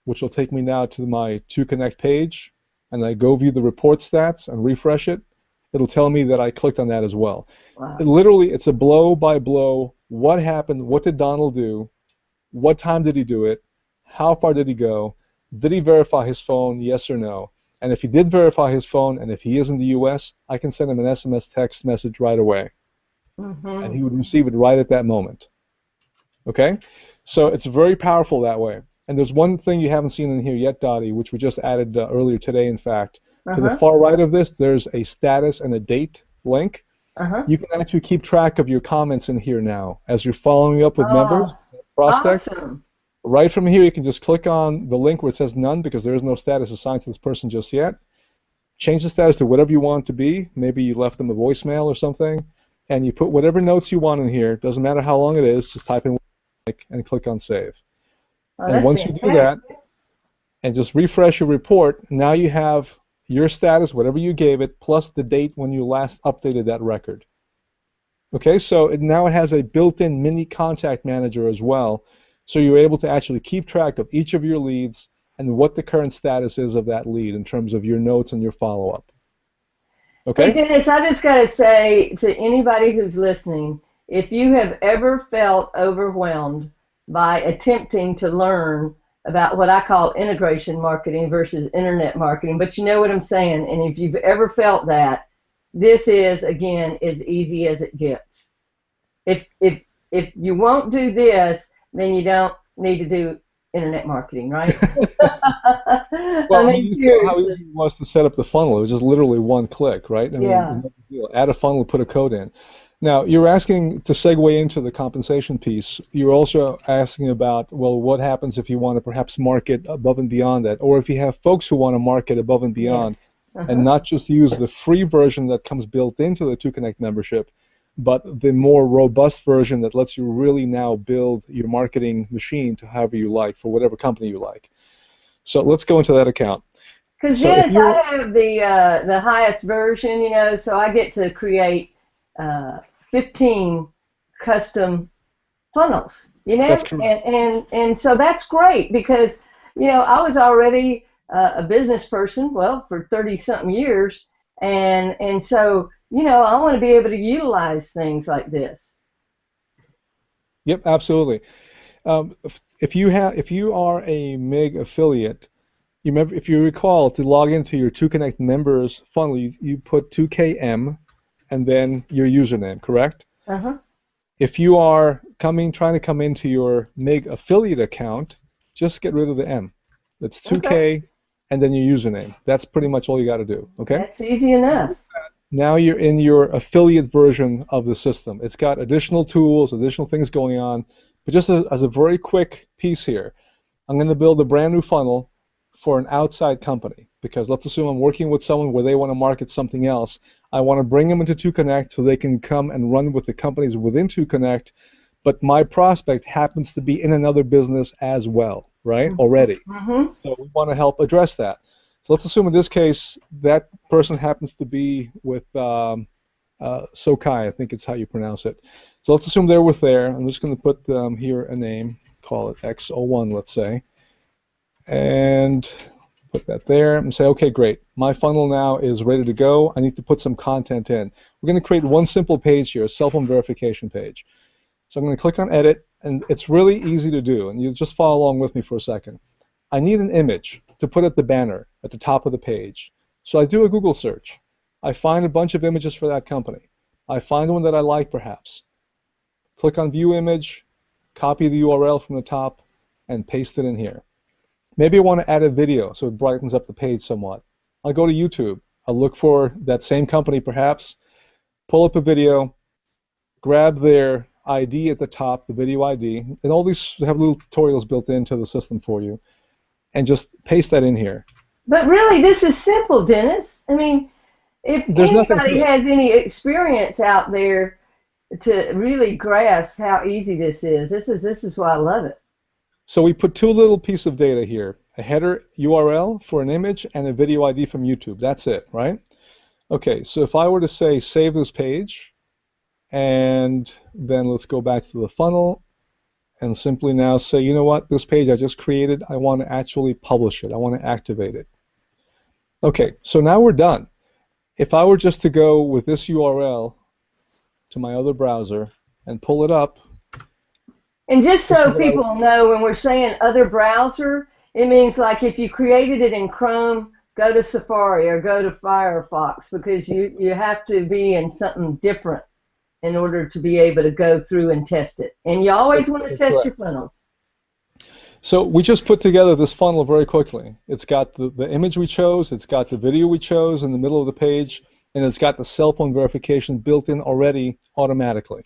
which will take me now to my 2Connect page, and I go view the report stats and refresh it, it'll tell me that I clicked on that as well. Wow. Literally, it's a blow-by-blow, what happened, what did Donald do, what time did he do it, how far did he go, did he verify his phone, yes or no, and if he did verify his phone, and if he is in the US, I can send him an SMS text message right away, and he would receive it right at that moment. Okay? So it's very powerful that way. And there's one thing you haven't seen in here yet, Dottie, which we just added earlier today, in fact. To the far right of this, there's a status and a date link. You can actually keep track of your comments in here now as you're following up with members, prospects. Awesome. Right from here, you can just click on the link where it says none because there is no status assigned to this person just yet. Change the status to whatever you want it to be. Maybe you left them a voicemail or something, and you put whatever notes you want in here. Doesn't matter how long it is. Just type in and click on Save. And once you do that, and just refresh your report, now you have your status, whatever you gave it, plus the date when you last updated that record. Okay, so now it has a built-in mini contact manager as well, so you're able to actually keep track of each of your leads and what the current status is of that lead in terms of your notes and your follow-up. Okay? Hey, Dennis, I just got to say to anybody who's listening, if you have ever felt overwhelmed by attempting to learn about what I call integration marketing versus internet marketing, but you know what I'm saying, and if you've ever felt that, this is, again, as easy as it gets. If you won't do this, then you don't need to do internet marketing, right? Well, I mean, you know how easy it was to set up the funnel. It was just literally one click, right? I mean, add a funnel, put a code in. Now, you're asking to segue into the compensation piece. You're also asking about, well, what happens if you want to perhaps market above and beyond that, or if you have folks who want to market above and beyond, and not just use the free version that comes built into the 2Connect membership, but the more robust version that lets you really now build your marketing machine to however you like for whatever company you like. So let's go into that account. Because So Dennis, I have the highest version, you know, so I get to create 15 custom funnels, you know, That's correct. and so that's great because, you know, I was already a business person, well, for 30-something years, and so, you know, I want to be able to utilize things like this. Yep, absolutely. If you are a MIG affiliate, you remember, if you recall, to log into your 2Connect members funnel, you put 2KM and then your username, correct? Uh-huh. If you are trying to come into your MIG affiliate account, just get rid of the M. It's 2K Okay. and then your username. That's pretty much all you got to do, okay? That's easy enough. Now you're in your affiliate version of the system. It's got additional tools, additional things going on, but just as a very quick piece here, I'm going to build a brand new funnel for an outside company, because let's assume I'm working with someone where they want to market something else. I want to bring them into 2Connect so they can come and run with the companies within 2Connect, but my prospect happens to be in another business as well, right, already. Mm-hmm. So we want to help address that. So let's assume in this case that person happens to be with Sokai, I think it's how you pronounce it. So let's assume they're with there. I'm just going to put here a name, call it X01, let's say, and put that there and say, okay, great. My funnel now is ready to go. I need to put some content in. We're going to create one simple page here, a cell phone verification page. So I'm going to click on Edit, and it's really easy to do, and you just follow along with me for a second. I need an image to put at the banner at the top of the page. So I do a Google search. I find a bunch of images for that company. I find one that I like, perhaps. Click on View Image, copy the URL from the top, and paste it in here. Maybe I want to add a video so it brightens up the page somewhat. I'll go to YouTube. I'll look for that same company, perhaps, pull up a video, grab their ID at the top, the video ID, and all these have little tutorials built into the system for you, and just paste that in here. But really, this is simple, Dennis. I mean, if There's nothing to anybody it. has any experience out there to really grasp how easy this is why I love it. So we put two little pieces of data here, a header URL for an image and a video ID from YouTube. That's it, right? Okay, so if I were to say save this page, and then let's go back to the funnel and simply now say, you know what, this page I just created, I want to actually publish it. I want to activate it. Okay, so now we're done. If I were just to go with this URL to my other browser and pull it up. And just so people know, when we're saying other browser, it means like if you created it in Chrome, go to Safari or go to Firefox, because you have to be in something different in order to be able to go through and test it. And you always want to test your funnels. So we just put together this funnel very quickly. It's got the image we chose, it's got the video we chose in the middle of the page, and it's got the cell phone verification built in already automatically.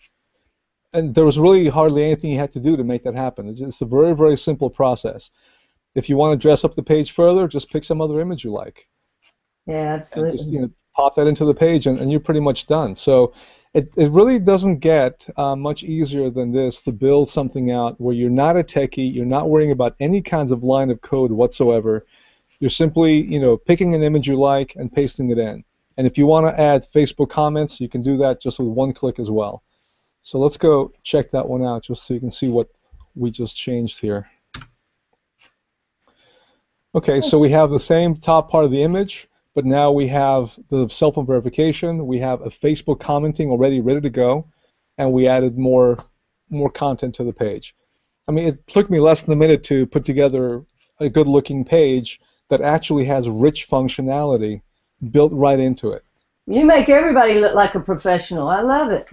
And there was really hardly anything you had to do to make that happen. It's just a very, very simple process. If you want to dress up the page further, just pick some other image you like. Yeah, absolutely. And just, pop that into the page, and you're pretty much done. So it really doesn't get much easier than this to build something out where you're not a techie, you're not worrying about any kinds of line of code whatsoever. You're simply, picking an image you like and pasting it in. And if you want to add Facebook comments, you can do that just with one click as well. So let's go check that one out just so you can see what we just changed here. Okay, so we have the same top part of the image, but now we have the cell phone verification, we have a Facebook commenting already ready to go, and we added more content to the page. I mean, it took me less than a minute to put together a good-looking page that actually has rich functionality built right into it. You make everybody look like a professional. I love it.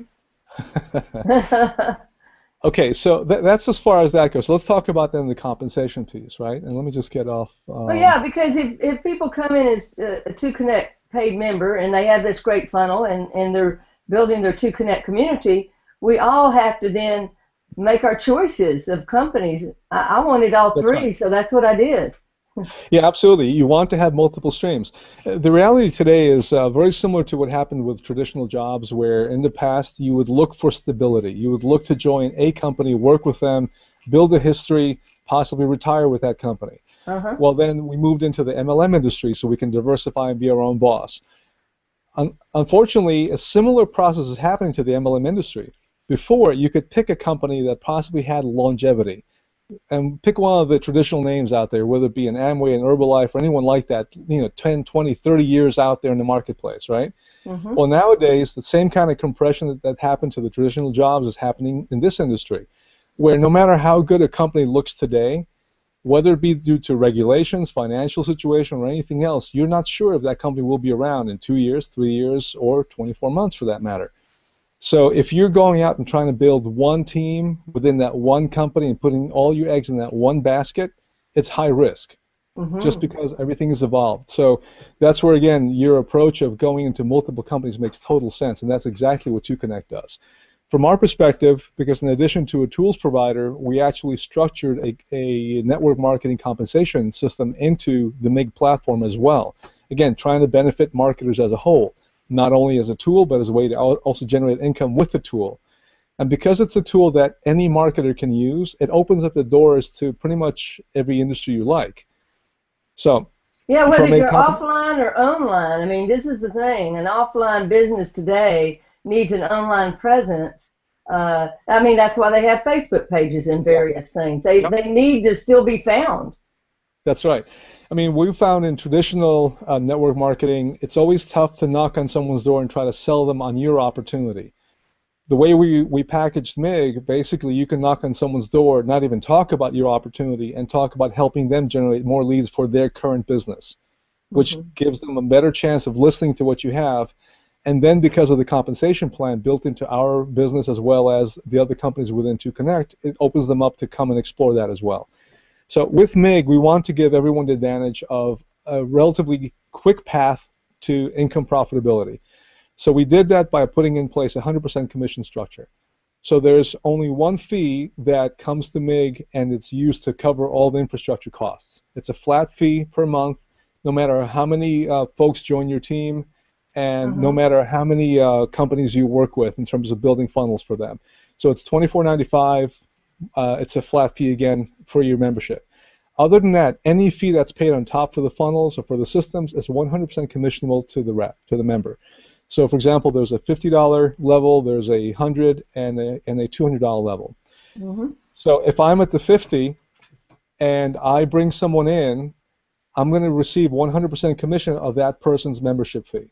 Okay, so that's as far as that goes. So let's talk about then the compensation piece, right? And let me just get off. Well, yeah, because if people come in as a 2Connect paid member and they have this great funnel and they're building their 2Connect community, we all have to then make our choices of companies. I wanted all three, right. So that's what I did. Yeah, absolutely. You want to have multiple streams. The reality today is very similar to what happened with traditional jobs, where in the past you would look for stability. You would look to join a company, work with them, build a history, possibly retire with that company. Uh-huh. Well, then we moved into the MLM industry so we can diversify and be our own boss. Unfortunately, a similar process is happening to the MLM industry. Before, you could pick a company that possibly had longevity. And pick one of the traditional names out there, whether it be an Amway, an Herbalife, or anyone like that, 10, 20, 30 years out there in the marketplace, right? Mm-hmm. Well, nowadays, the same kind of compression that happened to the traditional jobs is happening in this industry, where no matter how good a company looks today, whether it be due to regulations, financial situation, or anything else, you're not sure if that company will be around in 2 years, 3 years, or 24 months for that matter. So if you're going out and trying to build one team within that one company and putting all your eggs in that one basket, it's high risk, just because everything has evolved. So that's where, again, your approach of going into multiple companies makes total sense, and that's exactly what 2Connect does. From our perspective, because in addition to a tools provider, we actually structured a network marketing compensation system into the MIG platform as well. Again, trying to benefit marketers as a whole, not only as a tool, but as a way to also generate income with the tool. And because it's a tool that any marketer can use, it opens up the doors to pretty much every industry you like. So, yeah, whether you're offline or online, I mean, this is the thing. An offline business today needs an online presence. I mean, that's why they have Facebook pages and various things. They need to still be found. That's right. I mean, we found in traditional network marketing, it's always tough to knock on someone's door and try to sell them on your opportunity. The way we packaged MIG, basically you can knock on someone's door, not even talk about your opportunity, and talk about helping them generate more leads for their current business, which gives them a better chance of listening to what you have. And then because of the compensation plan built into our business as well as the other companies within 2Connect, it opens them up to come and explore that as well. So with MIG, we want to give everyone the advantage of a relatively quick path to income profitability. So we did that by putting in place a 100% commission structure. So there's only one fee that comes to MIG, and it's used to cover all the infrastructure costs. It's a flat fee per month, no matter how many folks join your team, and no matter how many companies you work with in terms of building funnels for them. So it's $24.95. It's a flat fee again for your membership. Other than that, any fee that's paid on top for the funnels or for the systems is 100% commissionable to the rep, to the member. So, for example, there's a $50 level, there's a $100, and a $200 level. So if I'm at the 50 and I bring someone in, I'm going to receive 100% commission of that person's membership fee.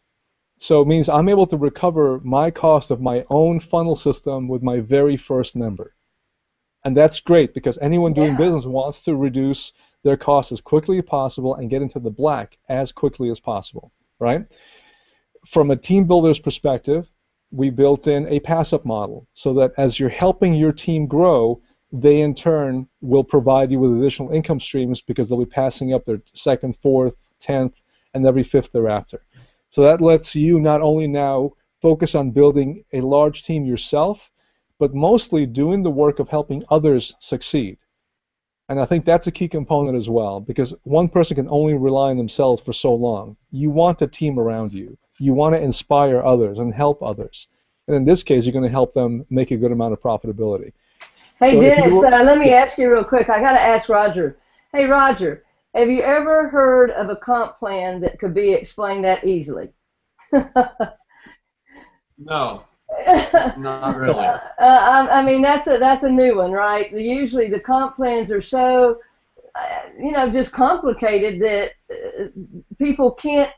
So it means I'm able to recover my cost of my own funnel system with my very first member. And that's great because anyone doing business wants to reduce their costs as quickly as possible and get into the black as quickly as possible, right? From a team builder's perspective, we built in a pass-up model so that as you're helping your team grow, they in turn will provide you with additional income streams because they'll be passing up their second, fourth, 10th, and every fifth thereafter. So that lets you not only now focus on building a large team yourself, but mostly doing the work of helping others succeed. And I think that's a key component as well, because one person can only rely on themselves for so long. You want a team around you. You want to inspire others and help others. And in this case, you're going to help them make a good amount of profitability. Hey, so Dennis, let me ask you real quick. I got to ask Roger. Hey, Roger, have you ever heard of a comp plan that could be explained that easily? No. Not really. I mean, that's a new one, right? Usually the comp plans are so, just complicated that people can't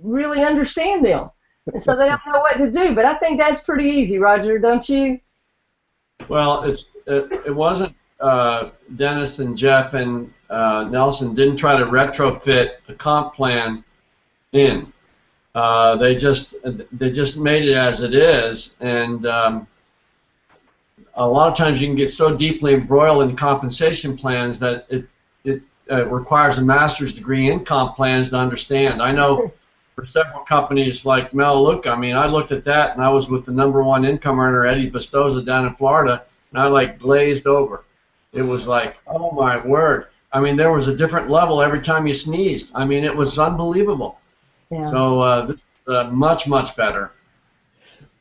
really understand them. And so they don't know what to do. But I think that's pretty easy, Roger, don't you? Well, it wasn't Dennis and Jeff and Nelson didn't try to retrofit a comp plan in. They just made it as it is, and a lot of times you can get so deeply embroiled in compensation plans that it requires a master's degree in comp plans to understand. I know for several companies like Melaleuca, I mean, I looked at that and I was with the #1 income earner, Eddie Bastoza, down in Florida, and I like glazed over. It was like, oh my word. I mean, there was a different level every time you sneezed. I mean, it was unbelievable. Yeah. So this is much, much better.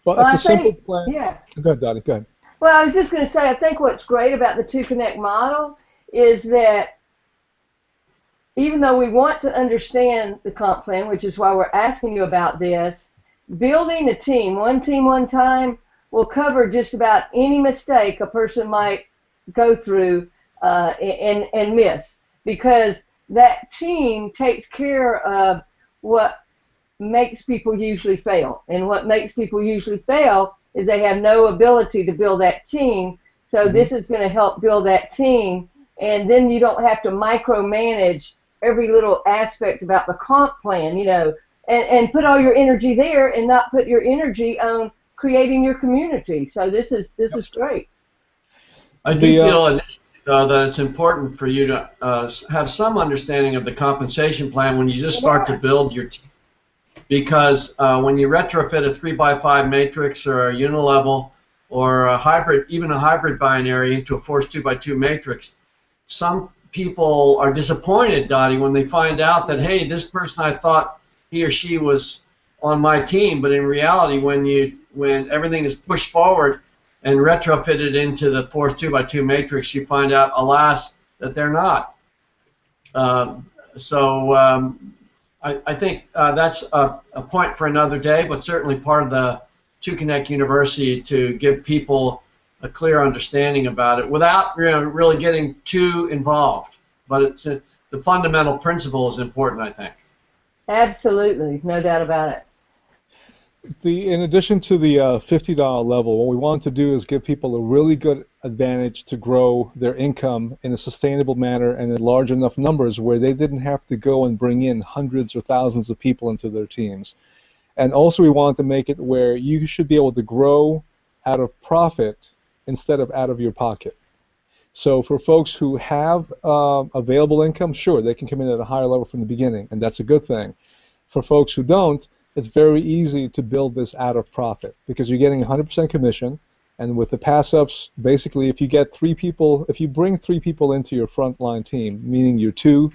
Well, Well, it's I a simple think, plan. yeah. Go ahead, Dottie. Go ahead. Well, I was just going to say, I think what's great about the 2Connect model is that even though we want to understand the comp plan, which is why we're asking you about this, building a team, one time, will cover just about any mistake a person might go through and miss, because that team takes care of what makes people usually fail. And what makes people usually fail is they have no ability to build that team. So this is going to help build that team, and then you don't have to micromanage every little aspect about the comp plan, you know, and put all your energy there and not put your energy on creating your community. So this is great. I do feel that it's important for you to have some understanding of the compensation plan when you just start to build your team. Because when you retrofit a 3x5 matrix or a unilevel or a hybrid, even a hybrid binary into a force 2x2 matrix, some people are disappointed, Dottie, when they find out that, hey, this person, I thought he or she was on my team, but in reality, when everything is pushed forward and retrofitted into the force 2x2 matrix, you find out, alas, that they're not. I think that's a point for another day, but certainly part of the 2Connect University to give people a clear understanding about it without really getting too involved. But it's the fundamental principle is important, I think. Absolutely, no doubt about it. In addition to the $50 level, what we want to do is give people a really good advantage to grow their income in a sustainable manner and in large enough numbers where they didn't have to go and bring in hundreds or thousands of people into their teams. And also we want to make it where you should be able to grow out of profit instead of out of your pocket. So for folks who have available income, sure, they can come in at a higher level from the beginning, and that's a good thing. For folks who don't, it's very easy to build this out of profit because you're getting 100% commission, and with the pass-ups, basically, if you bring 3 people into your frontline team, meaning your 2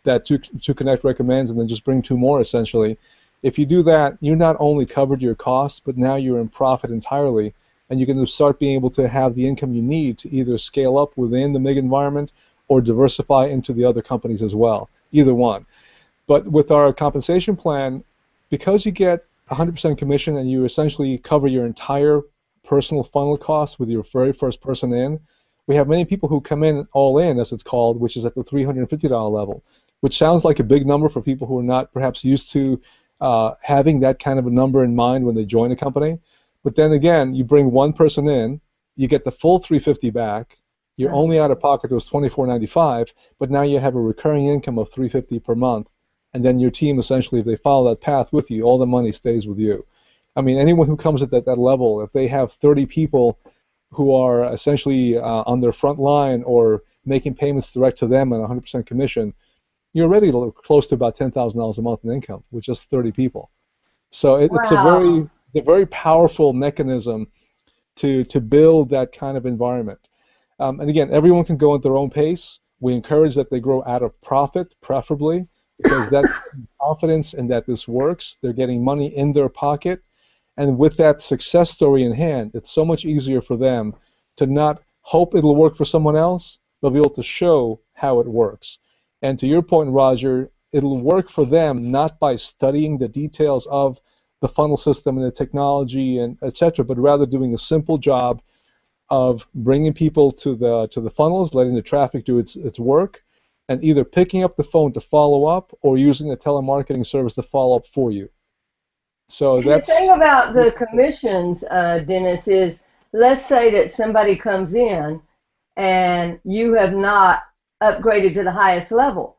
that 2Connect recommends, and then just bring 2 more essentially, if you do that, you not only covered your costs, but now you're in profit entirely, and you're going to start being able to have the income you need to either scale up within the MIG environment or diversify into the other companies as well, either one. But with our compensation plan, because you get 100% commission and you essentially cover your entire personal funnel costs with your very first person in, we have many people who come in all in, as it's called, which is at the $350 level, which sounds like a big number for people who are not perhaps used to having that kind of a number in mind when they join a company. But then again, you bring one person in, you get the full $350 back, you're only out of pocket was $24.95, but now you have a recurring income of $350 per month. And then your team, essentially, if they follow that path with you, all the money stays with you. I mean, anyone who comes at that level, if they have 30 people who are essentially on their front line or making payments direct to them at 100% commission, you're already close to about $10,000 a month in income with just 30 people. So it's a very powerful mechanism to build that kind of environment. And again, everyone can go at their own pace. We encourage that they grow out of profit, preferably, because that confidence in that this works, they're getting money in their pocket, and with that success story in hand, it's so much easier for them to not hope it'll work for someone else, but be able to show how it works. And to your point, Roger, it'll work for them not by studying the details of the funnel system and the technology and etc., but rather doing a simple job of bringing people to the funnels, letting the traffic do its work, and either picking up the phone to follow up or using a telemarketing service to follow up for you. So the thing about the commissions, Dennis, is let's say that somebody comes in and you have not upgraded to the highest level,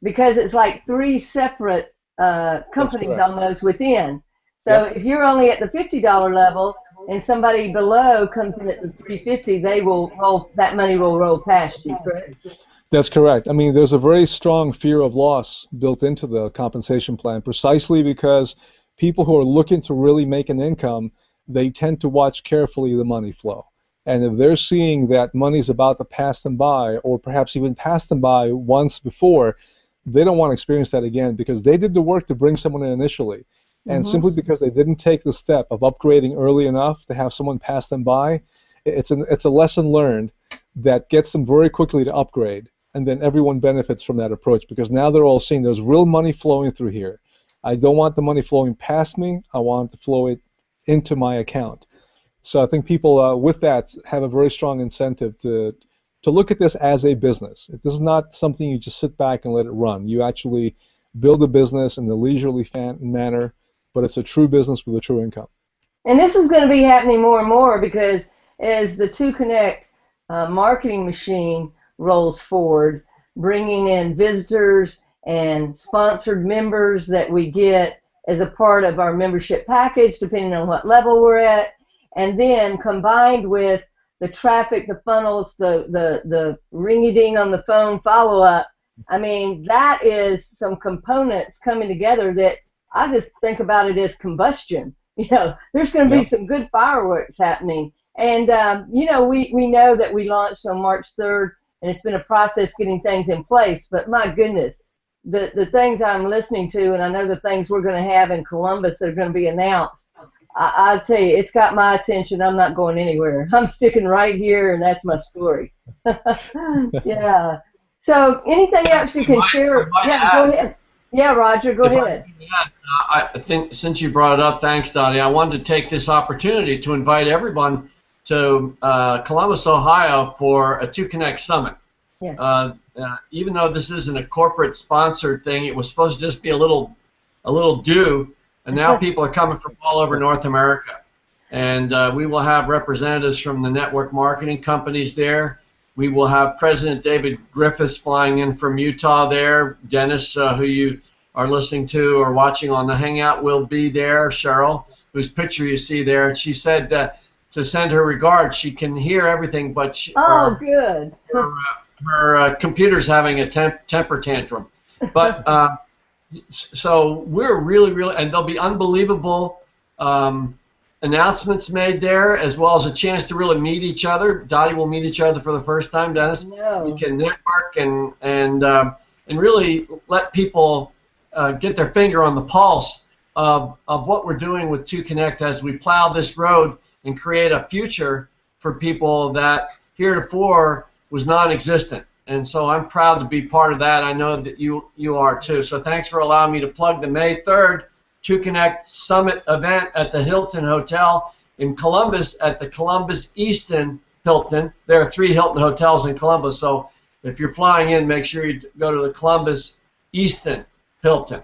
because it's like 3 separate companies almost within. So if you're only at the $50 level and somebody below comes in at the $350, that money will roll past you, correct? That's correct. I mean, there's a very strong fear of loss built into the compensation plan, precisely because people who are looking to really make an income, they tend to watch carefully the money flow. And if they're seeing that money's about to pass them by, or perhaps even pass them by once before, they don't want to experience that again because they did the work to bring someone in initially. And simply because they didn't take the step of upgrading early enough to have someone pass them by, it's a lesson learned that gets them very quickly to upgrade. And then everyone benefits from that approach because now they're all seeing there's real money flowing through here. I don't want the money flowing past me. I want it to flow into my account. So I think people with that have a very strong incentive to look at this as a business. This is not something you just sit back and let it run. You actually build a business in a leisurely manner, but it's a true business with a true income. And this is going to be happening more and more because as the 2Connect marketing machine rolls forward, bringing in visitors and sponsored members that we get as a part of our membership package, depending on what level we're at, and then combined with the traffic, the funnels, the ring-a-ding on the phone follow-up, I mean, that is some components coming together that I just think about it as combustion. You know, there's going to be some good fireworks happening. And, you know, we know that we launched on March 3rd, and it's been a process getting things in place. But my goodness, the things I'm listening to, and I know the things we're going to have in Columbus that are going to be announced, I'll tell you, it's got my attention. I'm not going anywhere. I'm sticking right here, and that's my story. Yeah. So anything else you can share? Yeah, go ahead. Yeah, Roger, go ahead. I think since you brought it up, thanks, Dottie, I wanted to take this opportunity to invite everyone to Columbus, Ohio for a 2Connect Summit. Yeah. Even though this isn't a corporate sponsored thing, it was supposed to just be a little do, and now people are coming from all over North America. And we will have representatives from the network marketing companies there. We will have President David Griffiths flying in from Utah there. Dennis, who you are listening to or watching on the Hangout, will be there. Cheryl, whose picture you see there. And she said to send her regards. She can hear everything, but good. her computer's having a temper tantrum. But so we're really, and there'll be unbelievable announcements made there, as well as a chance to really meet each other. Dottie will meet each other for the first time. Dennis, we can network and really let people get their finger on the pulse of what we're doing with 2Connect as we plow this road and create a future for people that heretofore was non-existent. And so I'm proud to be part of that. I know that you are too. So thanks for allowing me to plug the May 3rd 2Connect Summit event at the Hilton Hotel in Columbus at the Columbus Easton Hilton. There are 3 Hilton hotels in Columbus, so if you're flying in, make sure you go to the Columbus Easton Hilton.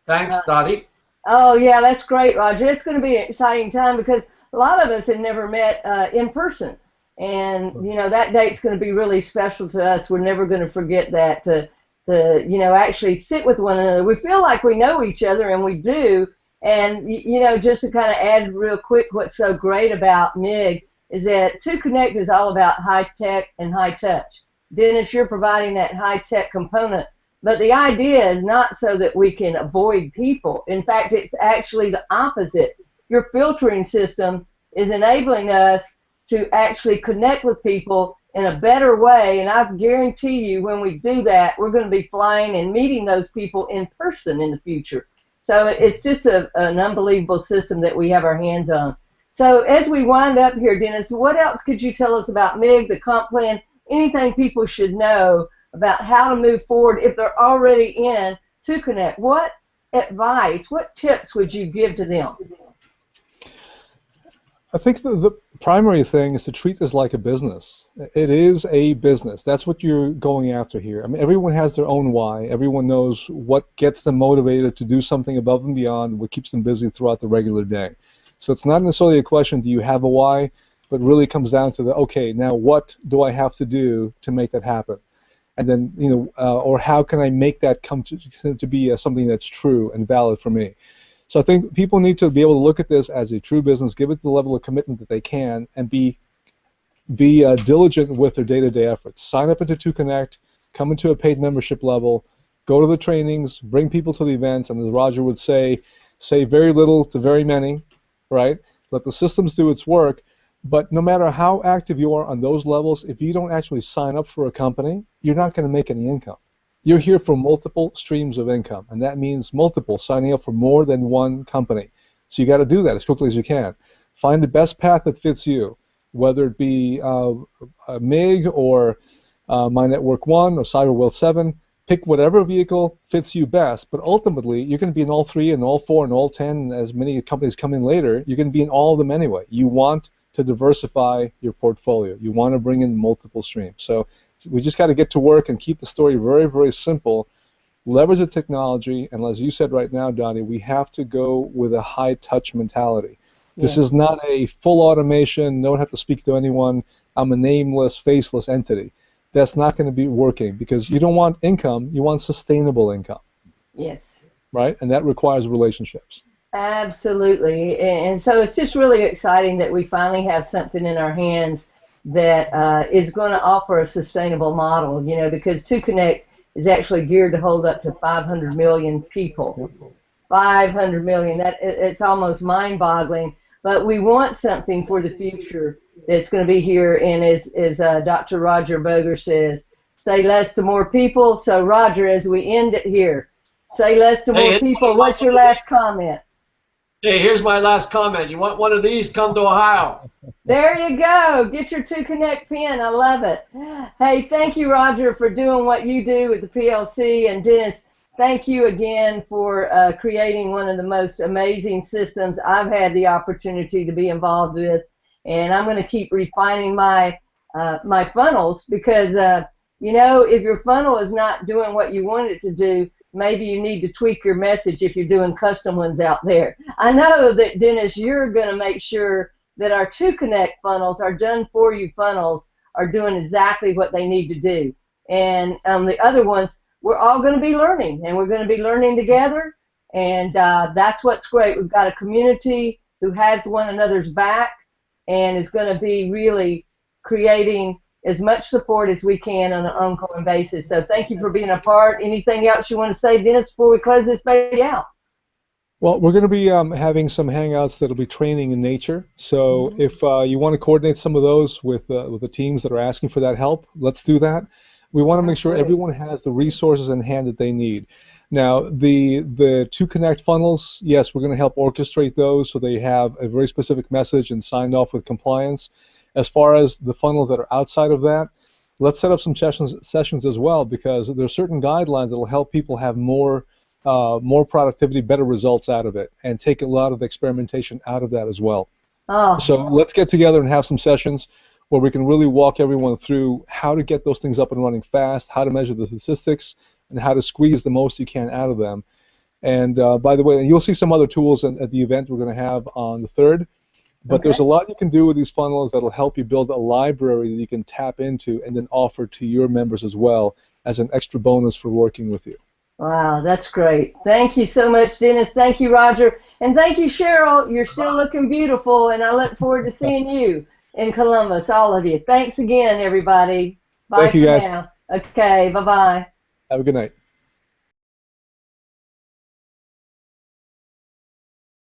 Thanks, Dottie. Oh, yeah, that's great, Roger. It's going to be an exciting time because a lot of us have never met in person. And, you know, that date's going to be really special to us. We're never going to forget that, to you know, actually sit with one another. We feel like we know each other, and we do. And, you know, just to kind of add real quick, what's so great about MIG is that 2Connect is all about high tech and high touch. Dennis, you're providing that high tech component. But the idea is not so that we can avoid people. In fact, it's actually the opposite. Your filtering system is enabling us to actually connect with people in a better way, and I guarantee you when we do that, we're going to be flying and meeting those people in person in the future. So it's just an unbelievable system that we have our hands on. So as we wind up here, Dennis, what else could you tell us about MIG, the comp plan, anything people should know about how to move forward if they're already in 2Connect? What advice, what tips would you give to them? I think the primary thing is to treat this like a business. It is a business. That's what you're going after here. I mean, everyone has their own why. Everyone knows what gets them motivated to do something above and beyond, what keeps them busy throughout the regular day. So it's not necessarily a question, do you have a why, but really comes down to okay, now what do I have to do to make that happen? And then, you know, or how can I make that come to be something that's true and valid for me? So I think people need to be able to look at this as a true business, give it the level of commitment that they can, and be diligent with their day-to-day efforts. Sign up into 2Connect, come into a paid membership level, go to the trainings, bring people to the events, and as Roger would say very little to very many, right? Let the systems do its work, But no matter how active you are on those levels, if you don't actually sign up for a company, you're not going to make any income. You're here for multiple streams of income, and that means multiple, signing up for more than one company. So you got to do that as quickly as you can. Find the best path that fits you, whether it be a MIG or My Network 1 or CyberWealth 7. Pick whatever vehicle fits you best, but ultimately you're going to be in all 3 and all 4 and all 10, and as many companies come in later, you're going to be in all of them anyway. You want to diversify your portfolio. You want to bring in multiple streams. So we just got to get to work and keep the story very, very simple. Leverage the technology, and as you said right now, Donnie, we have to go with a high-touch mentality. This is not a full automation, don't have to speak to anyone, I'm a nameless, faceless entity. That's not going to be working because you don't want income, you want sustainable income. Yes. Right? And that requires relationships. Absolutely. And so it's just really exciting that we finally have something in our hands that is going to offer a sustainable model, you know, because 2Connect is actually geared to hold up to 500 million people. 500 million, it's almost mind-boggling. But we want something for the future that's going to be here, and as Dr. Roger Boger says, say less to more people. So Roger, as we end it here, say less to more people. What's your last comment? Hey, here's my last comment. You want one of these? Come to Ohio. There you go. Get your 2Connect pin. I love it. Hey, thank you, Roger, for doing what you do with the PLC, and Dennis, thank you again for creating one of the most amazing systems I've had the opportunity to be involved with. And I'm going to keep refining my my funnels because, you know, if your funnel is not doing what you want it to do, maybe you need to tweak your message if you're doing custom ones out there. I know that, Dennis, you're going to make sure that our 2Connect funnels, our done-for-you funnels, are doing exactly what they need to do. And the other ones, we're all going to be learning, and we're going to be learning together, and that's what's great. We've got a community who has one another's back and is going to be really creating as much support as we can on an ongoing basis. So thank you for being a part. Anything else you want to say, Dennis, before we close this baby out? Well, we're going to be having some hangouts that'll be training in nature. So if you want to coordinate some of those with the teams that are asking for that help, let's do that. We want to make sure everyone has the resources in hand that they need. Now, the 2Connect funnels, yes, we're going to help orchestrate those so they have a very specific message and signed off with compliance. As far as the funnels that are outside of that, let's set up some sessions as well, because there are certain guidelines that will help people have more productivity, better results out of it, and take a lot of experimentation out of that as well. So let's get together and have some sessions where we can really walk everyone through how to get those things up and running fast, how to measure the statistics, and how to squeeze the most you can out of them. And by the way, you'll see some other tools at the event we're going to have on the 3rd. But there's a lot you can do with these funnels that'll help you build a library that you can tap into and then offer to your members as well as an extra bonus for working with you. Wow, that's great. Thank you so much, Dennis. Thank you, Roger. And thank you, Cheryl. You're still looking beautiful, and I look forward to seeing you in Columbus, all of you. Thanks again, everybody. Bye. Thank you, guys. Now. Okay, bye-bye. Have a good night.